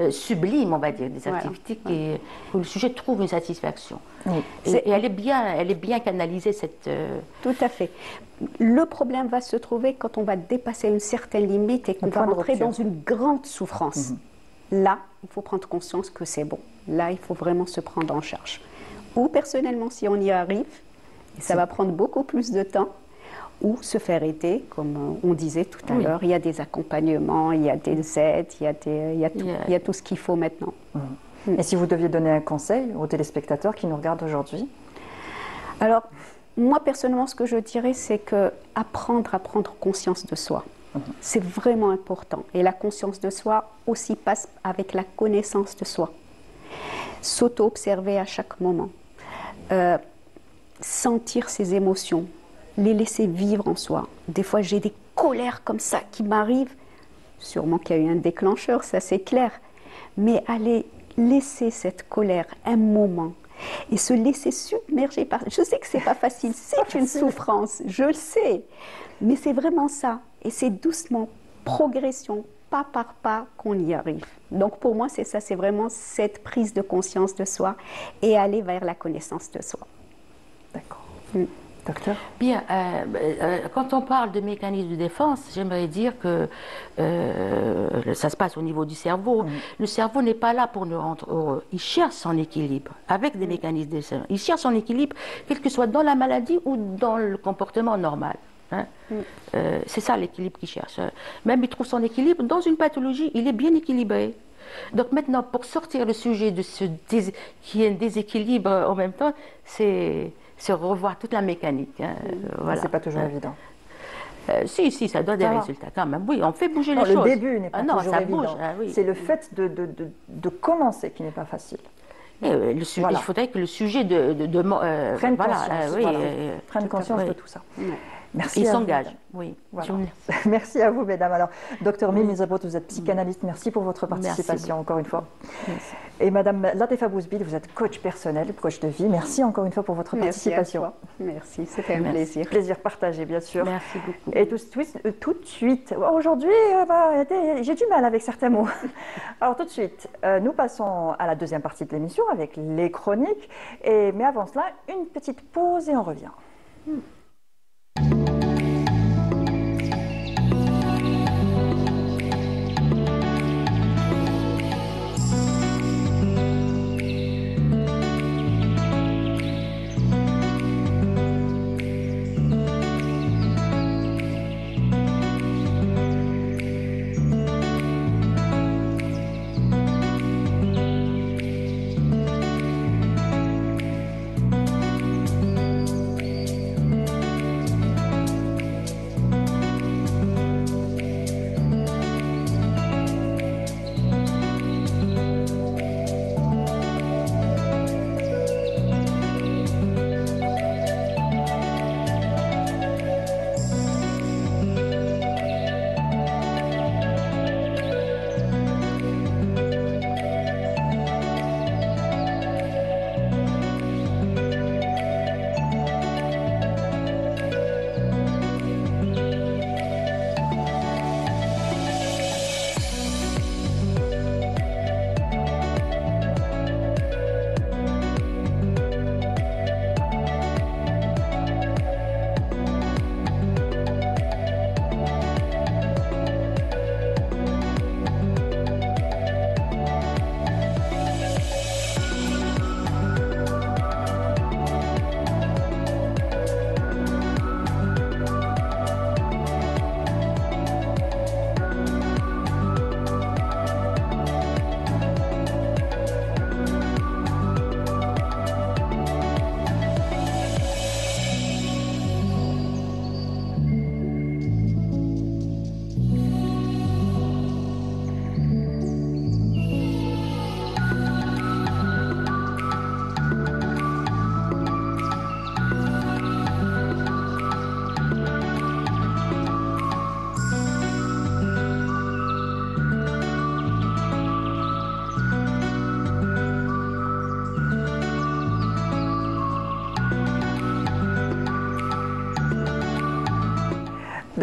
Sublime, on va dire, des activités où le sujet trouve une satisfaction. Oui. Et elle est bien canalisée, cette... Tout à fait. Le problème va se trouver quand on va dépasser une certaine limite et qu'on va rentrer dans une grande souffrance. Là, il faut prendre conscience que c'est bon. Là, il faut vraiment se prendre en charge. Ou personnellement, si on y arrive, ça va prendre beaucoup plus de temps, ou se faire aider, comme on disait tout à l'heure. Il y a des accompagnements, il y a des aides, il y a tout ce qu'il faut maintenant. Et si vous deviez donner un conseil aux téléspectateurs qui nous regardent aujourd'hui? Alors, moi personnellement, ce que je dirais, c'est qu'apprendre à prendre conscience de soi. C'est vraiment important. Et la conscience de soi aussi passe avec la connaissance de soi. S'auto-observer à chaque moment. Sentir ses émotions. Les laisser vivre en soi. Des fois, j'ai des colères comme ça qui m'arrivent. Sûrement qu'il y a eu un déclencheur, ça c'est clair. Mais aller laisser cette colère un moment et se laisser submerger par... Je sais que c'est pas facile, c'est une souffrance, je le sais. Mais c'est vraiment ça. Et c'est doucement, progression, pas par pas qu'on y arrive. Donc pour moi, c'est ça, c'est vraiment cette prise de conscience de soi et aller vers la connaissance de soi. D'accord. Docteur? Bien, quand on parle de mécanismes de défense, j'aimerais dire que ça se passe au niveau du cerveau. Le cerveau n'est pas là pour nous rendre heureux. Il cherche son équilibre avec des mécanismes de défense. Il cherche son équilibre, quel que soit dans la maladie ou dans le comportement normal. Hein. C'est ça l'équilibre qu'il cherche. Même il trouve son équilibre dans une pathologie, il est bien équilibré. Donc maintenant, pour sortir le sujet de qui est un déséquilibre en même temps, c'est se revoir toute la mécanique. Hein, voilà. C'est pas toujours évident. Si, ça donne des résultats quand même. Oui, on fait bouger les choses. Le début n'est pas toujours évident. C'est le fait de commencer qui n'est pas facile. Il faudrait que le sujet prenne conscience, prenne conscience de tout ça. Merci. Il s'engage. Oui. Voilà. Merci à vous, mesdames. Alors, docteur Mime Misabrot, vous êtes psychanalyste. Merci pour votre participation encore une fois. Merci. Et madame Latefa Bouzbil, vous êtes coach personnel, coach de vie. Merci encore une fois pour votre participation. Merci, c'était un plaisir. Plaisir partagé, bien sûr. Merci beaucoup. Et tout de suite, aujourd'hui, j'ai du mal avec certains mots. Alors, tout de suite, nous passons à la deuxième partie de l'émission avec les chroniques. Mais avant cela, une petite pause et on revient.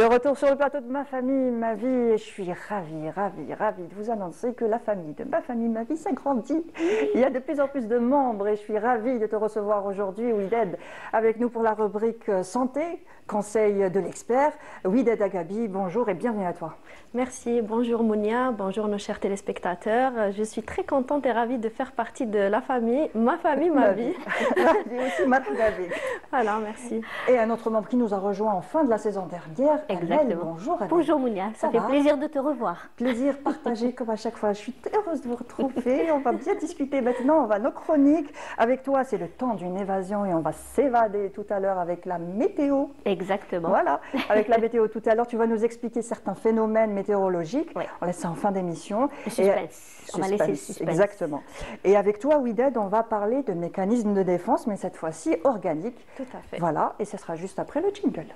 De retour sur le plateau de Ma famille, ma vie, et je suis ravie de vous annoncer que la famille de Ma famille, ma vie s'agrandit. Il y a de plus en plus de membres et je suis ravie de te recevoir aujourd'hui, Ouided, avec nous pour la rubrique santé, conseil de l'expert. Ouided Agabi, bonjour et bienvenue à toi. Merci, bonjour Mounia, bonjour nos chers téléspectateurs. Je suis très contente et ravie de faire partie de la famille, ma vie. Ravie aussi, ma vie. Voilà, merci. Et un autre membre qui nous a rejoint en fin de la saison dernière, Exactement. Amel, bonjour Amel. Bonjour Mounia, ça fait plaisir de te revoir. Plaisir partagé comme à chaque fois. Je suis heureuse de vous retrouver. On va bien discuter maintenant. On va nos chroniques. Avec toi, c'est le temps d'une évasion et on va s'évader tout à l'heure avec la météo. Exactement. Voilà, avec la météo tout à l'heure, tu vas nous expliquer certains phénomènes météorologiques. Oui. On laisse ça en fin d'émission. Suspense. On va laisser le suspense. Exactement. Et avec toi, Ouided, on va parler de mécanismes de défense, mais cette fois-ci organiques. Tout à fait. Voilà, et ce sera juste après le jingle.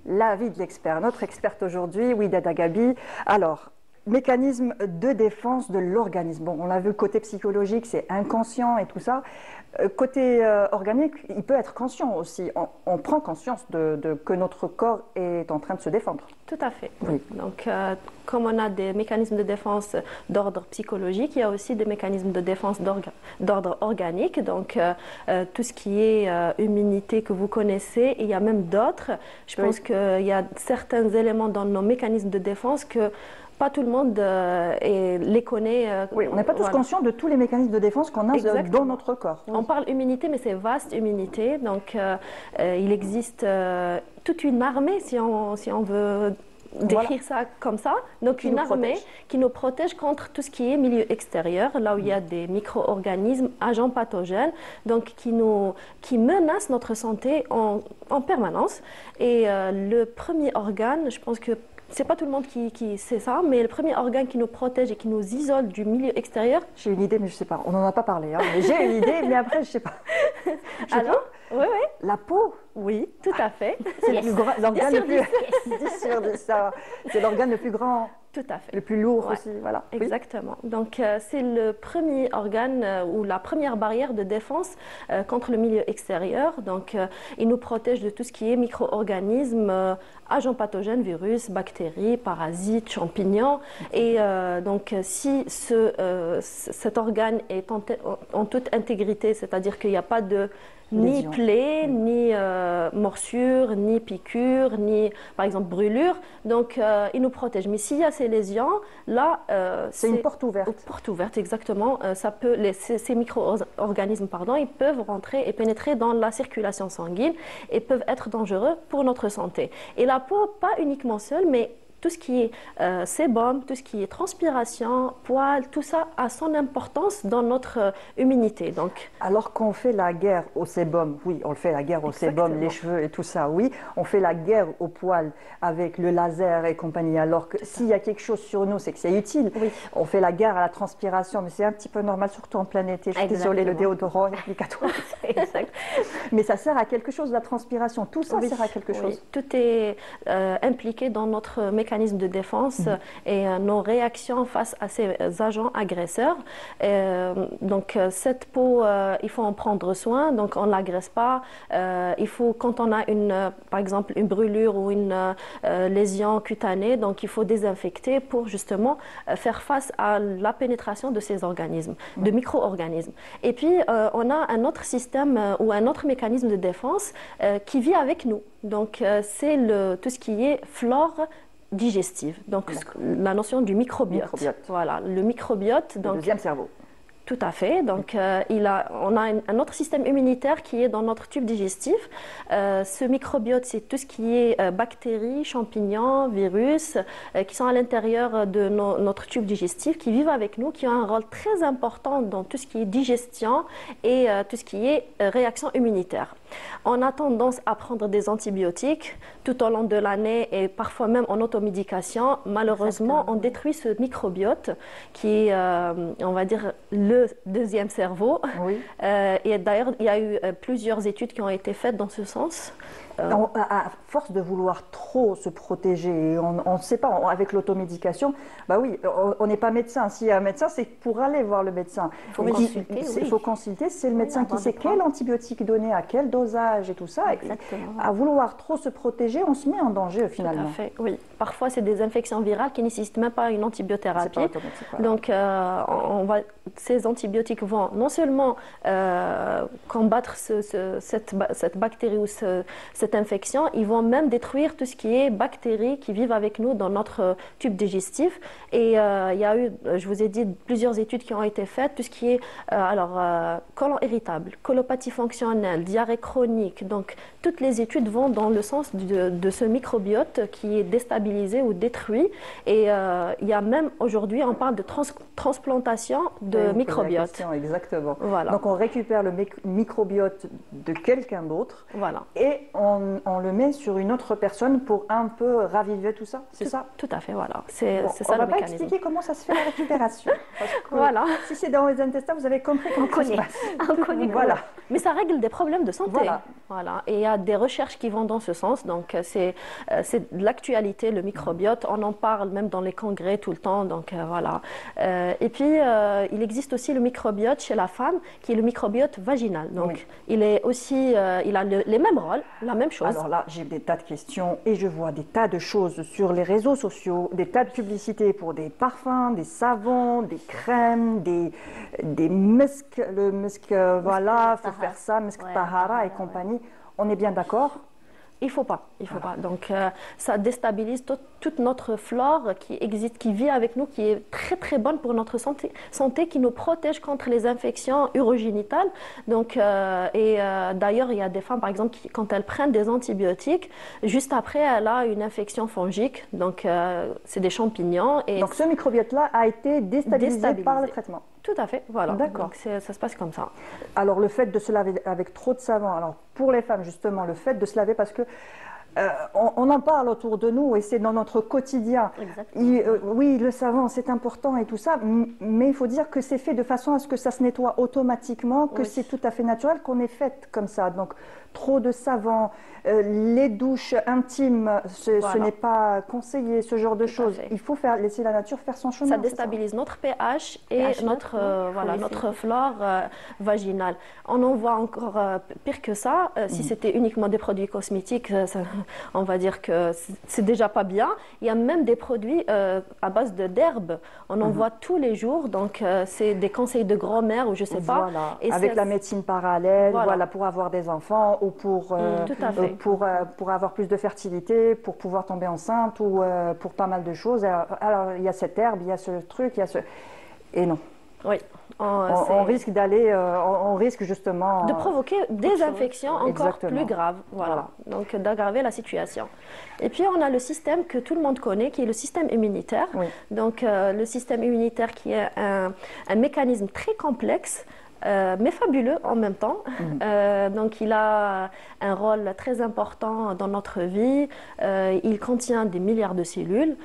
L'avis de l'expert, notre experte aujourd'hui, Ouided Agabi. Alors, mécanisme de défense de l'organisme. Bon, on l'a vu, côté psychologique, c'est inconscient et tout ça. Côté organique, il peut être conscient aussi. On prend conscience que notre corps est en train de se défendre. Tout à fait. Oui. Donc, comme on a des mécanismes de défense d'ordre psychologique, il y a aussi des mécanismes de défense d'ordre organique. Donc, tout ce qui est immunité que vous connaissez, et il y a même d'autres. Je pense qu'il y a certains éléments dans nos mécanismes de défense que pas tout le monde les connaît. Oui, on n'est pas tous conscients de tous les mécanismes de défense qu'on a dans notre corps. On parle immunité, mais c'est vaste immunité. Donc, il existe toute une armée, si on veut décrire ça comme ça. Donc, une armée qui nous protège contre tout ce qui est milieu extérieur, là où il y a des micro-organismes, agents pathogènes, donc qui menacent notre santé en permanence. Et le premier organe, je pense que c'est pas tout le monde qui sait ça, mais le premier organe qui nous protège et qui nous isole du milieu extérieur. J'ai une idée, mais je sais pas. On n'en a pas parlé. Hein, mais j'ai une idée, mais après, je sais pas. Alors, oui. La peau. Oui, tout à fait. C'est l'organe le plus. 10 sur 10, c'est l'organe le plus grand. Tout à fait. Le plus lourd aussi, voilà. Exactement. Oui. Donc, c'est le premier organe ou la première barrière de défense contre le milieu extérieur. Donc, il nous protège de tout ce qui est micro-organismes, agents pathogènes, virus, bactéries, parasites, champignons. Et donc, si cet organe est en toute intégrité, c'est-à-dire qu'il n'y a pas de ni plaie, ni morsure, ni piqûre, ni par exemple brûlure. Donc il nous protège. Mais s'il y a ces lésions, là c'est une porte ouverte. Porte ouverte, exactement. Ces micro-organismes, ils peuvent rentrer et pénétrer dans la circulation sanguine et peuvent être dangereux pour notre santé. Et la peau, pas uniquement seule, mais tout ce qui est sébum, tout ce qui est transpiration, poils, tout ça a son importance dans notre immunité. Donc, alors qu'on fait la guerre au sébum, oui, on fait la guerre au sébum, les cheveux et tout ça, oui. On fait la guerre aux poils avec le laser et compagnie. Alors que s'il y a quelque chose sur nous, c'est que c'est utile. Oui. On fait la guerre à la transpiration, mais c'est un petit peu normal, surtout en plein été. Je suis désolée, le déodorant est obligatoire. Exact. Mais ça sert à quelque chose, la transpiration. Tout ça sert à quelque chose. Tout est impliqué dans notre mécanisme de défense et nos réactions face à ces agents agresseurs. Donc cette peau, il faut en prendre soin, donc on ne l'agresse pas. Il faut, quand on a par exemple une brûlure ou une lésion cutanée, donc il faut désinfecter pour justement faire face à la pénétration de ces organismes, de micro-organismes. Et puis on a un autre système ou un autre mécanisme de défense qui vit avec nous. Donc c'est tout ce qui est flore digestive, donc la notion du microbiote. Voilà, le microbiote. Donc, le deuxième cerveau. Tout à fait. Donc, on a un autre système immunitaire qui est dans notre tube digestif. Ce microbiote, c'est tout ce qui est bactéries, champignons, virus, qui sont à l'intérieur de notre tube digestif, qui vivent avec nous, qui ont un rôle très important dans tout ce qui est digestion et tout ce qui est réaction immunitaire. On a tendance à prendre des antibiotiques tout au long de l'année et parfois même en automédication. Malheureusement, on détruit ce microbiote qui est, on va dire, le deuxième cerveau. Oui. Et d'ailleurs, il y a eu plusieurs études qui ont été faites dans ce sens. À force de vouloir trop trop se protéger. Et on ne sait pas, avec l'automédication, bah oui, on n'est pas médecin. S'il y a un médecin, c'est pour aller voir le médecin. Il faut consulter, il faut consulter, c'est le médecin qui sait quel antibiotique donner, à quel dosage et tout ça. Exactement. À vouloir trop se protéger, on se met en danger finalement. Tout à fait, oui. Parfois, c'est des infections virales qui ne nécessitent même pas une antibiothérapie. Voilà. Donc, ces antibiotiques vont non seulement combattre cette bactérie ou cette infection, ils vont même détruire tout ce qui est bactéries qui vivent avec nous dans notre tube digestif. Et il y a eu, je vous ai dit, plusieurs études qui ont été faites, tout ce qui est côlon irritable, colopathie fonctionnelle, diarrhée chronique. Donc, toutes les études vont dans le sens de ce microbiote qui est déstabilisé ou détruit. Et il y a même aujourd'hui, on parle de transplantation de microbiote. Exactement. Voilà. Donc, on récupère le microbiote de quelqu'un d'autre et on le met sur une autre personne pour un peu raviver tout ça, c'est ça? Tout à fait, voilà. C'est ça le mécanisme. On ne va pas expliquer comment ça se fait la récupération. Parce que voilà. Si c'est dans les intestins, vous avez compris comment ça se passe. On connaît. Voilà. Mais ça règle des problèmes de santé. Voilà. Et il y a des recherches qui vont dans ce sens. Donc, c'est de l'actualité, le microbiote. On en parle même dans les congrès tout le temps. Donc, voilà. Et puis, il existe aussi le microbiote chez la femme, qui est le microbiote vaginal. Donc, il est aussi, il a les mêmes rôles, la même chose. Alors là, j'ai des tas de questions et je vois des tas de choses sur les réseaux sociaux, des tas de publicités pour des parfums, des savons, des crèmes, des muscs, le musc, voilà, il faut faire ça, musc tahara et compagnie. On est bien d'accord? Il faut pas. Donc, ça déstabilise toute notre flore qui existe, qui vit avec nous, qui est très très bonne pour notre santé, qui nous protège contre les infections urogénitales. Donc, d'ailleurs, il y a des femmes, par exemple, qui, quand elles prennent des antibiotiques, juste après, elle a une infection fongique. Donc, c'est des champignons. Et donc, ce microbiote-là a été déstabilisé par le traitement. Tout à fait, voilà. D'accord. Donc, ça se passe comme ça. Alors, le fait de se laver avec trop de savon, alors pour les femmes, justement, le fait de se laver parce que on en parle autour de nous et c'est dans notre quotidien. Oui, le savon, c'est important et tout ça, mais il faut dire que c'est fait de façon à ce que ça se nettoie automatiquement, que c'est tout à fait naturel qu'on est fait comme ça. Donc, trop de savon, les douches intimes, ce n'est pas conseillé, ce genre de choses. Il faut laisser la nature faire son chemin. Ça déstabilise notre pH et notre flore vaginale. On en voit encore pire que ça. Si c'était uniquement des produits cosmétiques, on va dire que c'est déjà pas bien. Il y a même des produits à base d'herbes. On en voit tous les jours. Donc, c'est des conseils de grand-mère ou je sais pas. Et avec la médecine parallèle, pour avoir des enfants ou pour avoir plus de fertilité, pour pouvoir tomber enceinte ou pour pas mal de choses. Alors, il y a cette herbe, il y a ce truc, il y a ce... Et non. Oui. On risque on risque justement... de provoquer des infections encore plus graves. Voilà. Donc, d'aggraver la situation. Et puis, on a le système que tout le monde connaît, qui est le système immunitaire. Donc, le système immunitaire qui est un mécanisme très complexe, mais fabuleux en même temps. Donc, il a un rôle très important dans notre vie. Il contient des milliards de cellules.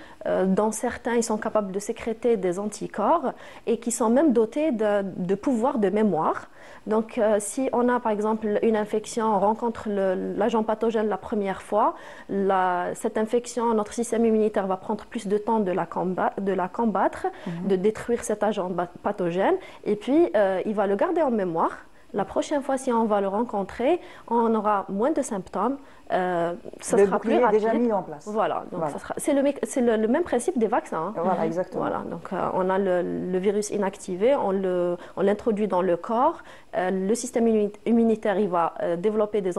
Dans certains, ils sont capables de sécréter des anticorps et qui sont même dotés de pouvoirs de mémoire. Donc, si on a par exemple une infection, on rencontre l'agent pathogène la première fois, cette infection, notre système immunitaire va prendre plus de temps de la combattre, de détruire cet agent pathogène, et puis il va le garder en mémoire. La prochaine fois, si on va le rencontrer, on aura moins de symptômes. Ça sera plus rapide. Déjà mis en place. Voilà. Donc c'est le même principe des vaccins. Voilà, exactement. Voilà. Donc on a le virus inactivé, on l'introduit dans le corps. Le système immunitaire, il va développer des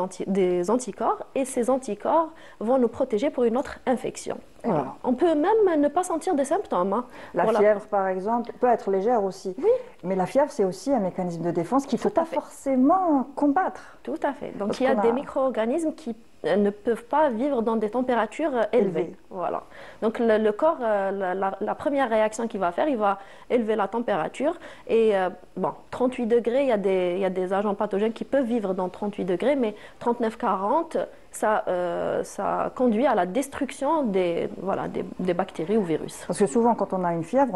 anticorps et ces anticorps vont nous protéger pour une autre infection. Voilà. On peut même ne pas sentir des symptômes. La fièvre, par exemple, peut être légère aussi. Oui. Mais la fièvre, c'est aussi un mécanisme de défense qu'il ne faut pas forcément combattre. Tout à fait. Donc, il y a des micro-organismes qui ne peuvent pas vivre dans des températures élevées. Voilà. Donc, le corps, la première réaction qu'il va faire, il va élever la température. Et 38 degrés, il y a des agents pathogènes qui peuvent vivre dans 38 degrés, mais 39-40, ça conduit à la destruction des bactéries ou virus. Parce que souvent, quand on a une fièvre,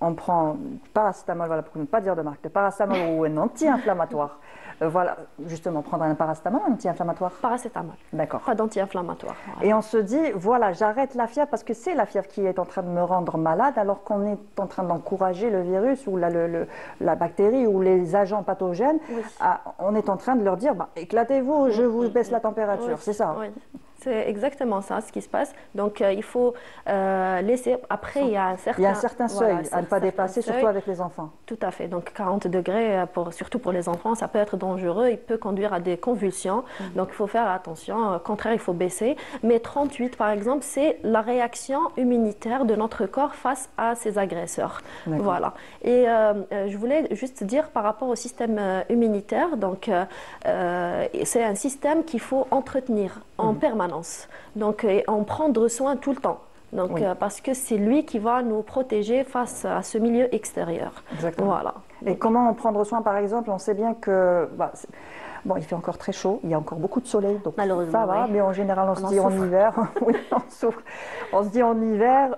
on prend paracétamol, voilà, pour ne pas dire de marque, de paracétamol ou un anti-inflammatoire. Voilà, justement, prendre un paracétamol, un anti-inflammatoire. Paracétamol. D'accord. Pas d'anti-inflammatoire. Voilà. Et on se dit, voilà, j'arrête la fièvre parce que c'est la fièvre qui est en train de me rendre malade, alors qu'on est en train d'encourager le virus ou la bactérie ou les agents pathogènes. Oui. On est en train de leur dire, bah, éclatez-vous, je vous baisse la température. Oui. C'est ça. Oui. C'est exactement ça, ce qui se passe. Donc, il faut laisser... Après, il y a un certain seuil à ne pas dépasser, surtout avec les enfants. Tout à fait. Donc, 40 degrés, surtout pour les enfants, ça peut être dangereux. Il peut conduire à des convulsions. Donc, il faut faire attention. Au contraire, il faut baisser. Mais 38, par exemple, c'est la réaction immunitaire de notre corps face à ces agresseurs. Voilà. Et je voulais juste dire par rapport au système immunitaire, donc, c'est un système qu'il faut entretenir en permanence. Donc, en prendre soin tout le temps. Donc, parce que c'est lui qui va nous protéger face à ce milieu extérieur. Exactement. Voilà. Et comment en prendre soin, par exemple? On sait bien que... Bon, il fait encore très chaud, il y a encore beaucoup de soleil, donc ça va, mais en général, on se dit en hiver, oui, on souffre. On se dit en hiver,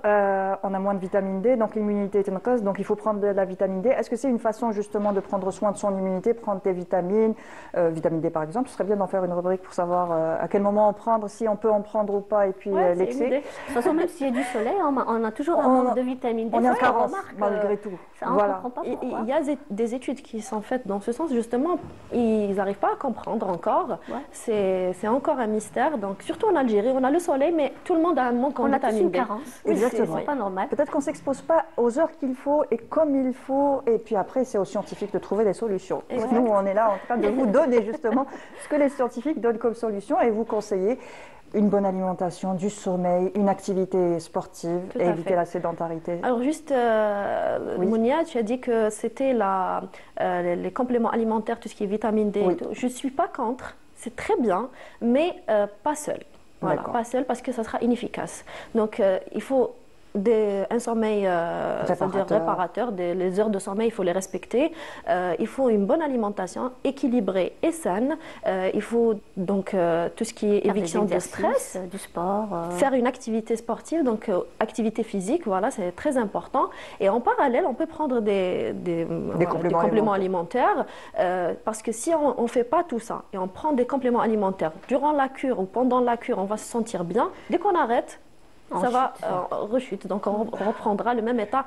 on a moins de vitamine D, donc l'immunité est une cause, donc il faut prendre de la vitamine D. Est-ce que c'est une façon justement de prendre soin de son immunité, prendre tes vitamines, vitamine D par exemple? Ce serait bien d'en faire une rubrique pour savoir à quel moment en prendre, si on peut en prendre ou pas, et puis l'excès. De toute façon, même s'il y a du soleil, on a toujours un manque de vitamine D. On est en carence, malgré tout. Ça, on voilà. comprend pas pourquoi. Il y a des études qui sont faites dans ce sens, justement, ils n'arrivent pas à comprendre encore. C'est encore un mystère. Donc, surtout en Algérie, on a le soleil, mais tout le monde a un manque en vitamine D. On a tous une carence. Exactement. C'est pas normal. Peut-être qu'on ne s'expose pas aux heures qu'il faut et comme il faut. Et puis après, c'est aux scientifiques de trouver des solutions. Exact. Nous, on est là en train de vous donner justement ce que les scientifiques donnent comme solution et vous conseiller une bonne alimentation, du sommeil, une activité sportive et éviter la sédentarité. Alors juste, Mounia, tu as dit que c'était les compléments alimentaires, tout ce qui est vitamine D. Et tout. Je ne suis pas contre, c'est très bien, mais pas seul. Voilà, pas seul parce que ça sera inefficace. Donc il faut un sommeil réparateur, les heures de sommeil, il faut les respecter. Il faut une bonne alimentation équilibrée et saine. Il faut donc tout ce qui est éviction de stress, du sport, faire une activité sportive, donc activité physique, voilà, c'est très important. Et en parallèle, on peut prendre des compléments alimentaires parce que si on ne fait pas tout ça et on prend des compléments alimentaires durant la cure ou pendant la cure, on va se sentir bien. Dès qu'on arrête, ça va rechute, donc on reprendra le même état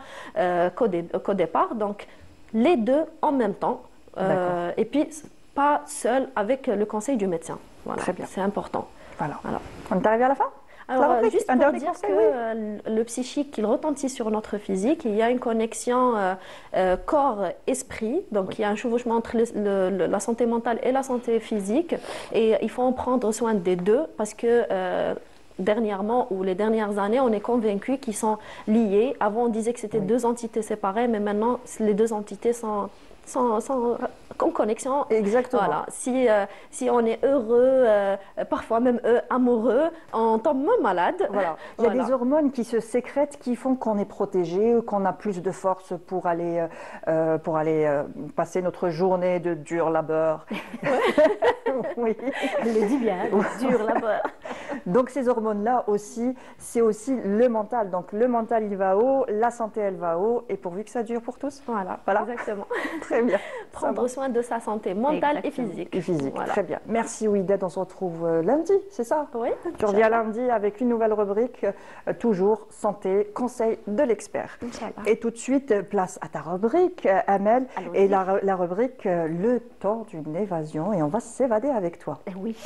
qu'au départ. Donc les deux en même temps, et puis pas seul avec le conseil du médecin. Voilà, très bien, c'est important. Voilà. On est arrivé à la fin? Alors, juste pour dire que le psychique, il retentit sur notre physique, il y a une connexion corps-esprit, donc il y a un chevauchement entre la santé mentale et la santé physique, et il faut en prendre soin des deux parce que dernièrement ou les dernières années, on est convaincu qu'ils sont liés. Avant, on disait que c'était deux entités séparées, mais maintenant, les deux entités sont en connexion. Exactement. Voilà. Si on est heureux, parfois même amoureux, on tombe même malade. Voilà. Il y a des hormones qui se sécrètent qui font qu'on est protégé, qu'on a plus de force pour aller passer notre journée de dur labeur. Oui, elle le dit bien, dur labeur. Donc ces hormones-là aussi, c'est aussi le mental. Donc le mental, il va haut, la santé, elle va haut, et pourvu que ça dure pour tous. Voilà. Exactement. Très bien. Prendre soin de sa santé mentale et physique. Voilà. Très bien. Merci Ouidette, on se retrouve lundi, c'est ça? Oui. Tu reviens lundi avec une nouvelle rubrique, toujours santé, conseil de l'expert. Et tout de suite, place à ta rubrique, Amel, et la rubrique Le temps d'une évasion, et on va s'évader avec toi. Oui.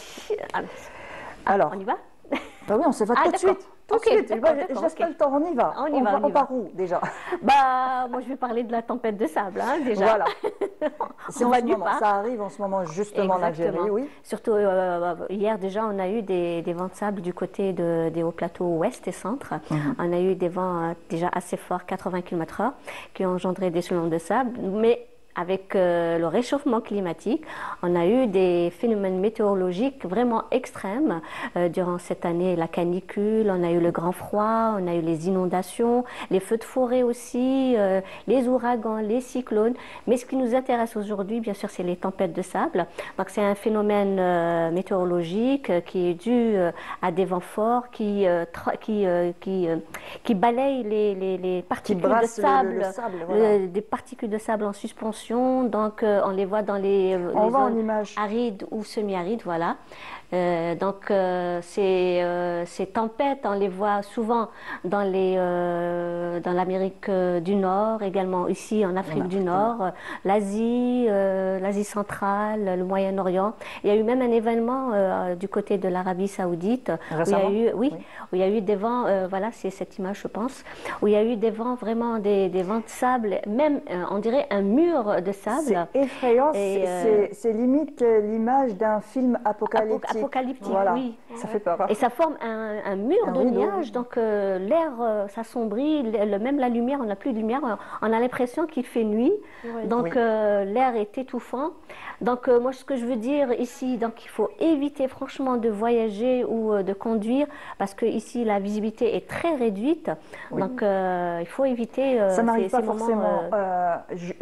Alors, on y va? Bah oui, on s'évade tout de suite. Tout de suite. Je laisse pas le temps, on y va. On part où déjà? Moi je vais parler de la tempête de sable, déjà. Voilà. On va nulle part. Ça arrive en ce moment justement en Algérie, oui. Surtout hier déjà, on a eu des vents de sable du côté des hauts plateaux ouest et centre. On a eu des vents déjà assez forts, 80 km/h, qui ont engendré des échelons de sable. Mais avec le réchauffement climatique, on a eu des phénomènes météorologiques vraiment extrêmes durant cette année, la canicule, on a eu le grand froid, on a eu les inondations, les feux de forêt aussi, les ouragans, les cyclones. Mais ce qui nous intéresse aujourd'hui, bien sûr, c'est les tempêtes de sable. Donc c'est un phénomène météorologique qui est dû à des vents forts qui balayent les particules de sable, voilà. des particules de sable en suspension. Donc on les voit dans les zones arides ou semi-arides, voilà. Donc ces tempêtes, on les voit souvent dans l'Amérique du Nord, également ici en Afrique du Nord, l'Asie centrale, le Moyen-Orient. Il y a eu même un événement du côté de l'Arabie Saoudite où il y a eu des vents, voilà, c'est cette image je pense, où il y a eu des vents, vraiment des vents de sable, même on dirait un mur de sable. C'est effrayant, c'est limite l'image d'un film apocalyptique. Voilà. Oui. Ça fait peur. Hein. Et ça forme un mur de nuages, donc l'air s'assombrit, même la lumière, on n'a plus de lumière, on a l'impression qu'il fait nuit, donc l'air est étouffant. Donc moi ce que je veux dire ici, donc il faut éviter franchement de voyager ou de conduire parce que ici la visibilité est très réduite, donc il faut éviter ça n'arrive pas forcément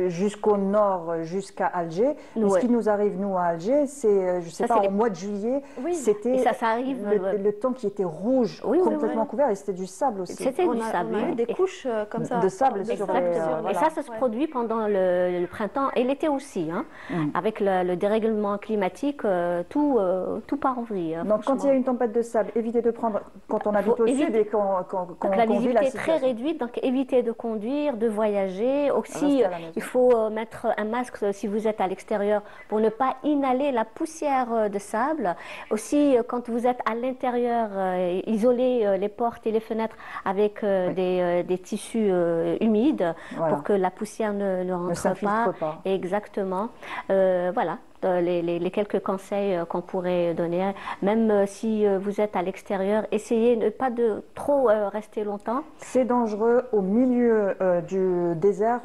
jusqu'au nord, jusqu'à Alger. Mais ce qui nous arrive nous à Alger, c'est je sais pas, au mois de juillet, c'était le temps qui était rouge, complètement couvert, et c'était du sable aussi. C'était du sable, on a eu des couches comme ça de sable sur les, et ça se produit pendant le printemps et l'été aussi, hein, avec le dérèglement climatique, tout part en vrille. Donc quand il y a une tempête de sable, évitez de prendre, quand on habite au sud et qu'on la visibilité est très réduite, donc évitez de conduire, de voyager. Aussi, il faut mettre un masque si vous êtes à l'extérieur pour ne pas inhaler la poussière de sable. Aussi, quand vous êtes à l'intérieur, isolez les portes et les fenêtres avec des tissus humides pour que la poussière ne rentre pas. Exactement. Voilà. Les quelques conseils qu'on pourrait donner, même si vous êtes à l'extérieur, essayez de pas de trop rester longtemps. C'est dangereux au milieu du désert.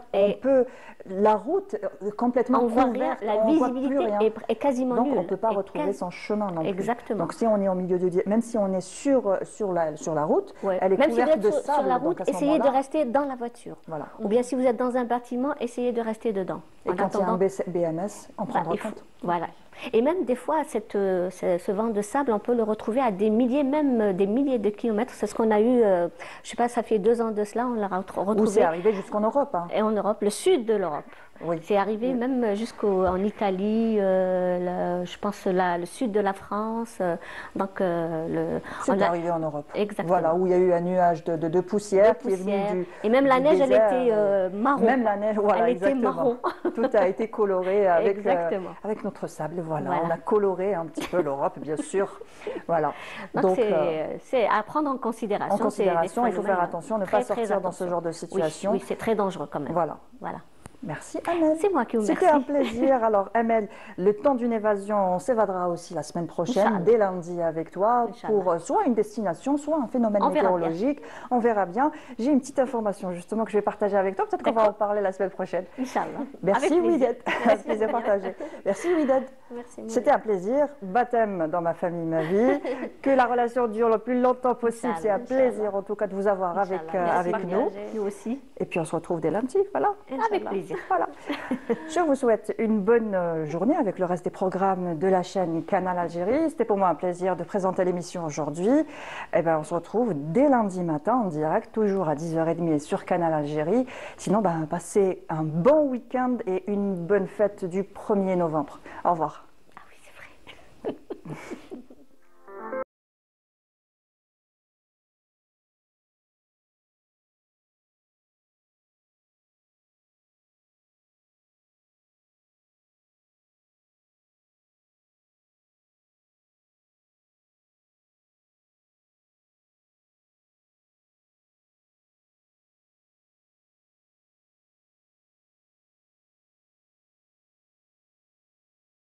La route complètement couverte, la visibilité est quasiment nulle. Donc on ne peut pas retrouver son chemin non plus. Exactement. Donc si on est au milieu du désert, même si on est sur la route, elle est couverte de sable. Sur la route, essayez de rester dans la voiture. Voilà. Ou bien si vous êtes dans un bâtiment, essayez de rester dedans. Et quand il y a un BMS, en prendre compte. Voilà. Et même des fois, ce vent de sable, on peut le retrouver à des milliers, même des milliers de kilomètres. C'est ce qu'on a eu, je ne sais pas, ça fait 2 ans de cela, on l'a retrouvé. Où c'est arrivé jusqu'en Europe. Hein. Et en Europe, le sud de l'Europe. Oui. C'est arrivé même jusqu'en Italie, je pense le sud de la France. Donc, c'est arrivé en Europe. Exactement. Voilà, où il y a eu un nuage de poussière qui est venu du Et même la neige, désert. Elle était marron. Même la neige, voilà, elle était marron. Tout a été coloré avec notre sable. Voilà. On a coloré un petit peu l'Europe, bien sûr. Voilà. Donc c'est à prendre en considération. En considération, il faut faire attention, ne pas sortir dans ce genre de situation. Oui, c'est très dangereux quand même. Voilà. Merci Amel. C'est moi qui vous remercie. C'était un plaisir. Alors Amel, le temps d'une évasion, on s'évadera aussi la semaine prochaine, dès lundi avec toi, pour soit une destination, soit un phénomène météorologique. On verra bien. J'ai une petite information justement que je vais partager avec toi. Peut-être qu'on va en parler la semaine prochaine. Inch'Allah. Merci Widad. Un plaisir partagé. Merci Widad. Merci. C'était un plaisir. Baptême dans ma famille, ma vie. Que la relation dure le plus longtemps possible. C'est un plaisir en tout cas de vous avoir avec nous. Nous aussi. Et puis on se retrouve dès lundi. Voilà. Avec plaisir. Voilà. Je vous souhaite une bonne journée avec le reste des programmes de la chaîne Canal Algérie. C'était pour moi un plaisir de présenter l'émission aujourd'hui. Et ben, on se retrouve dès lundi matin en direct, toujours à 10h30 sur Canal Algérie. Sinon, passez un bon week-end et une bonne fête du 1er novembre. Au revoir. Ah oui, c'est vrai.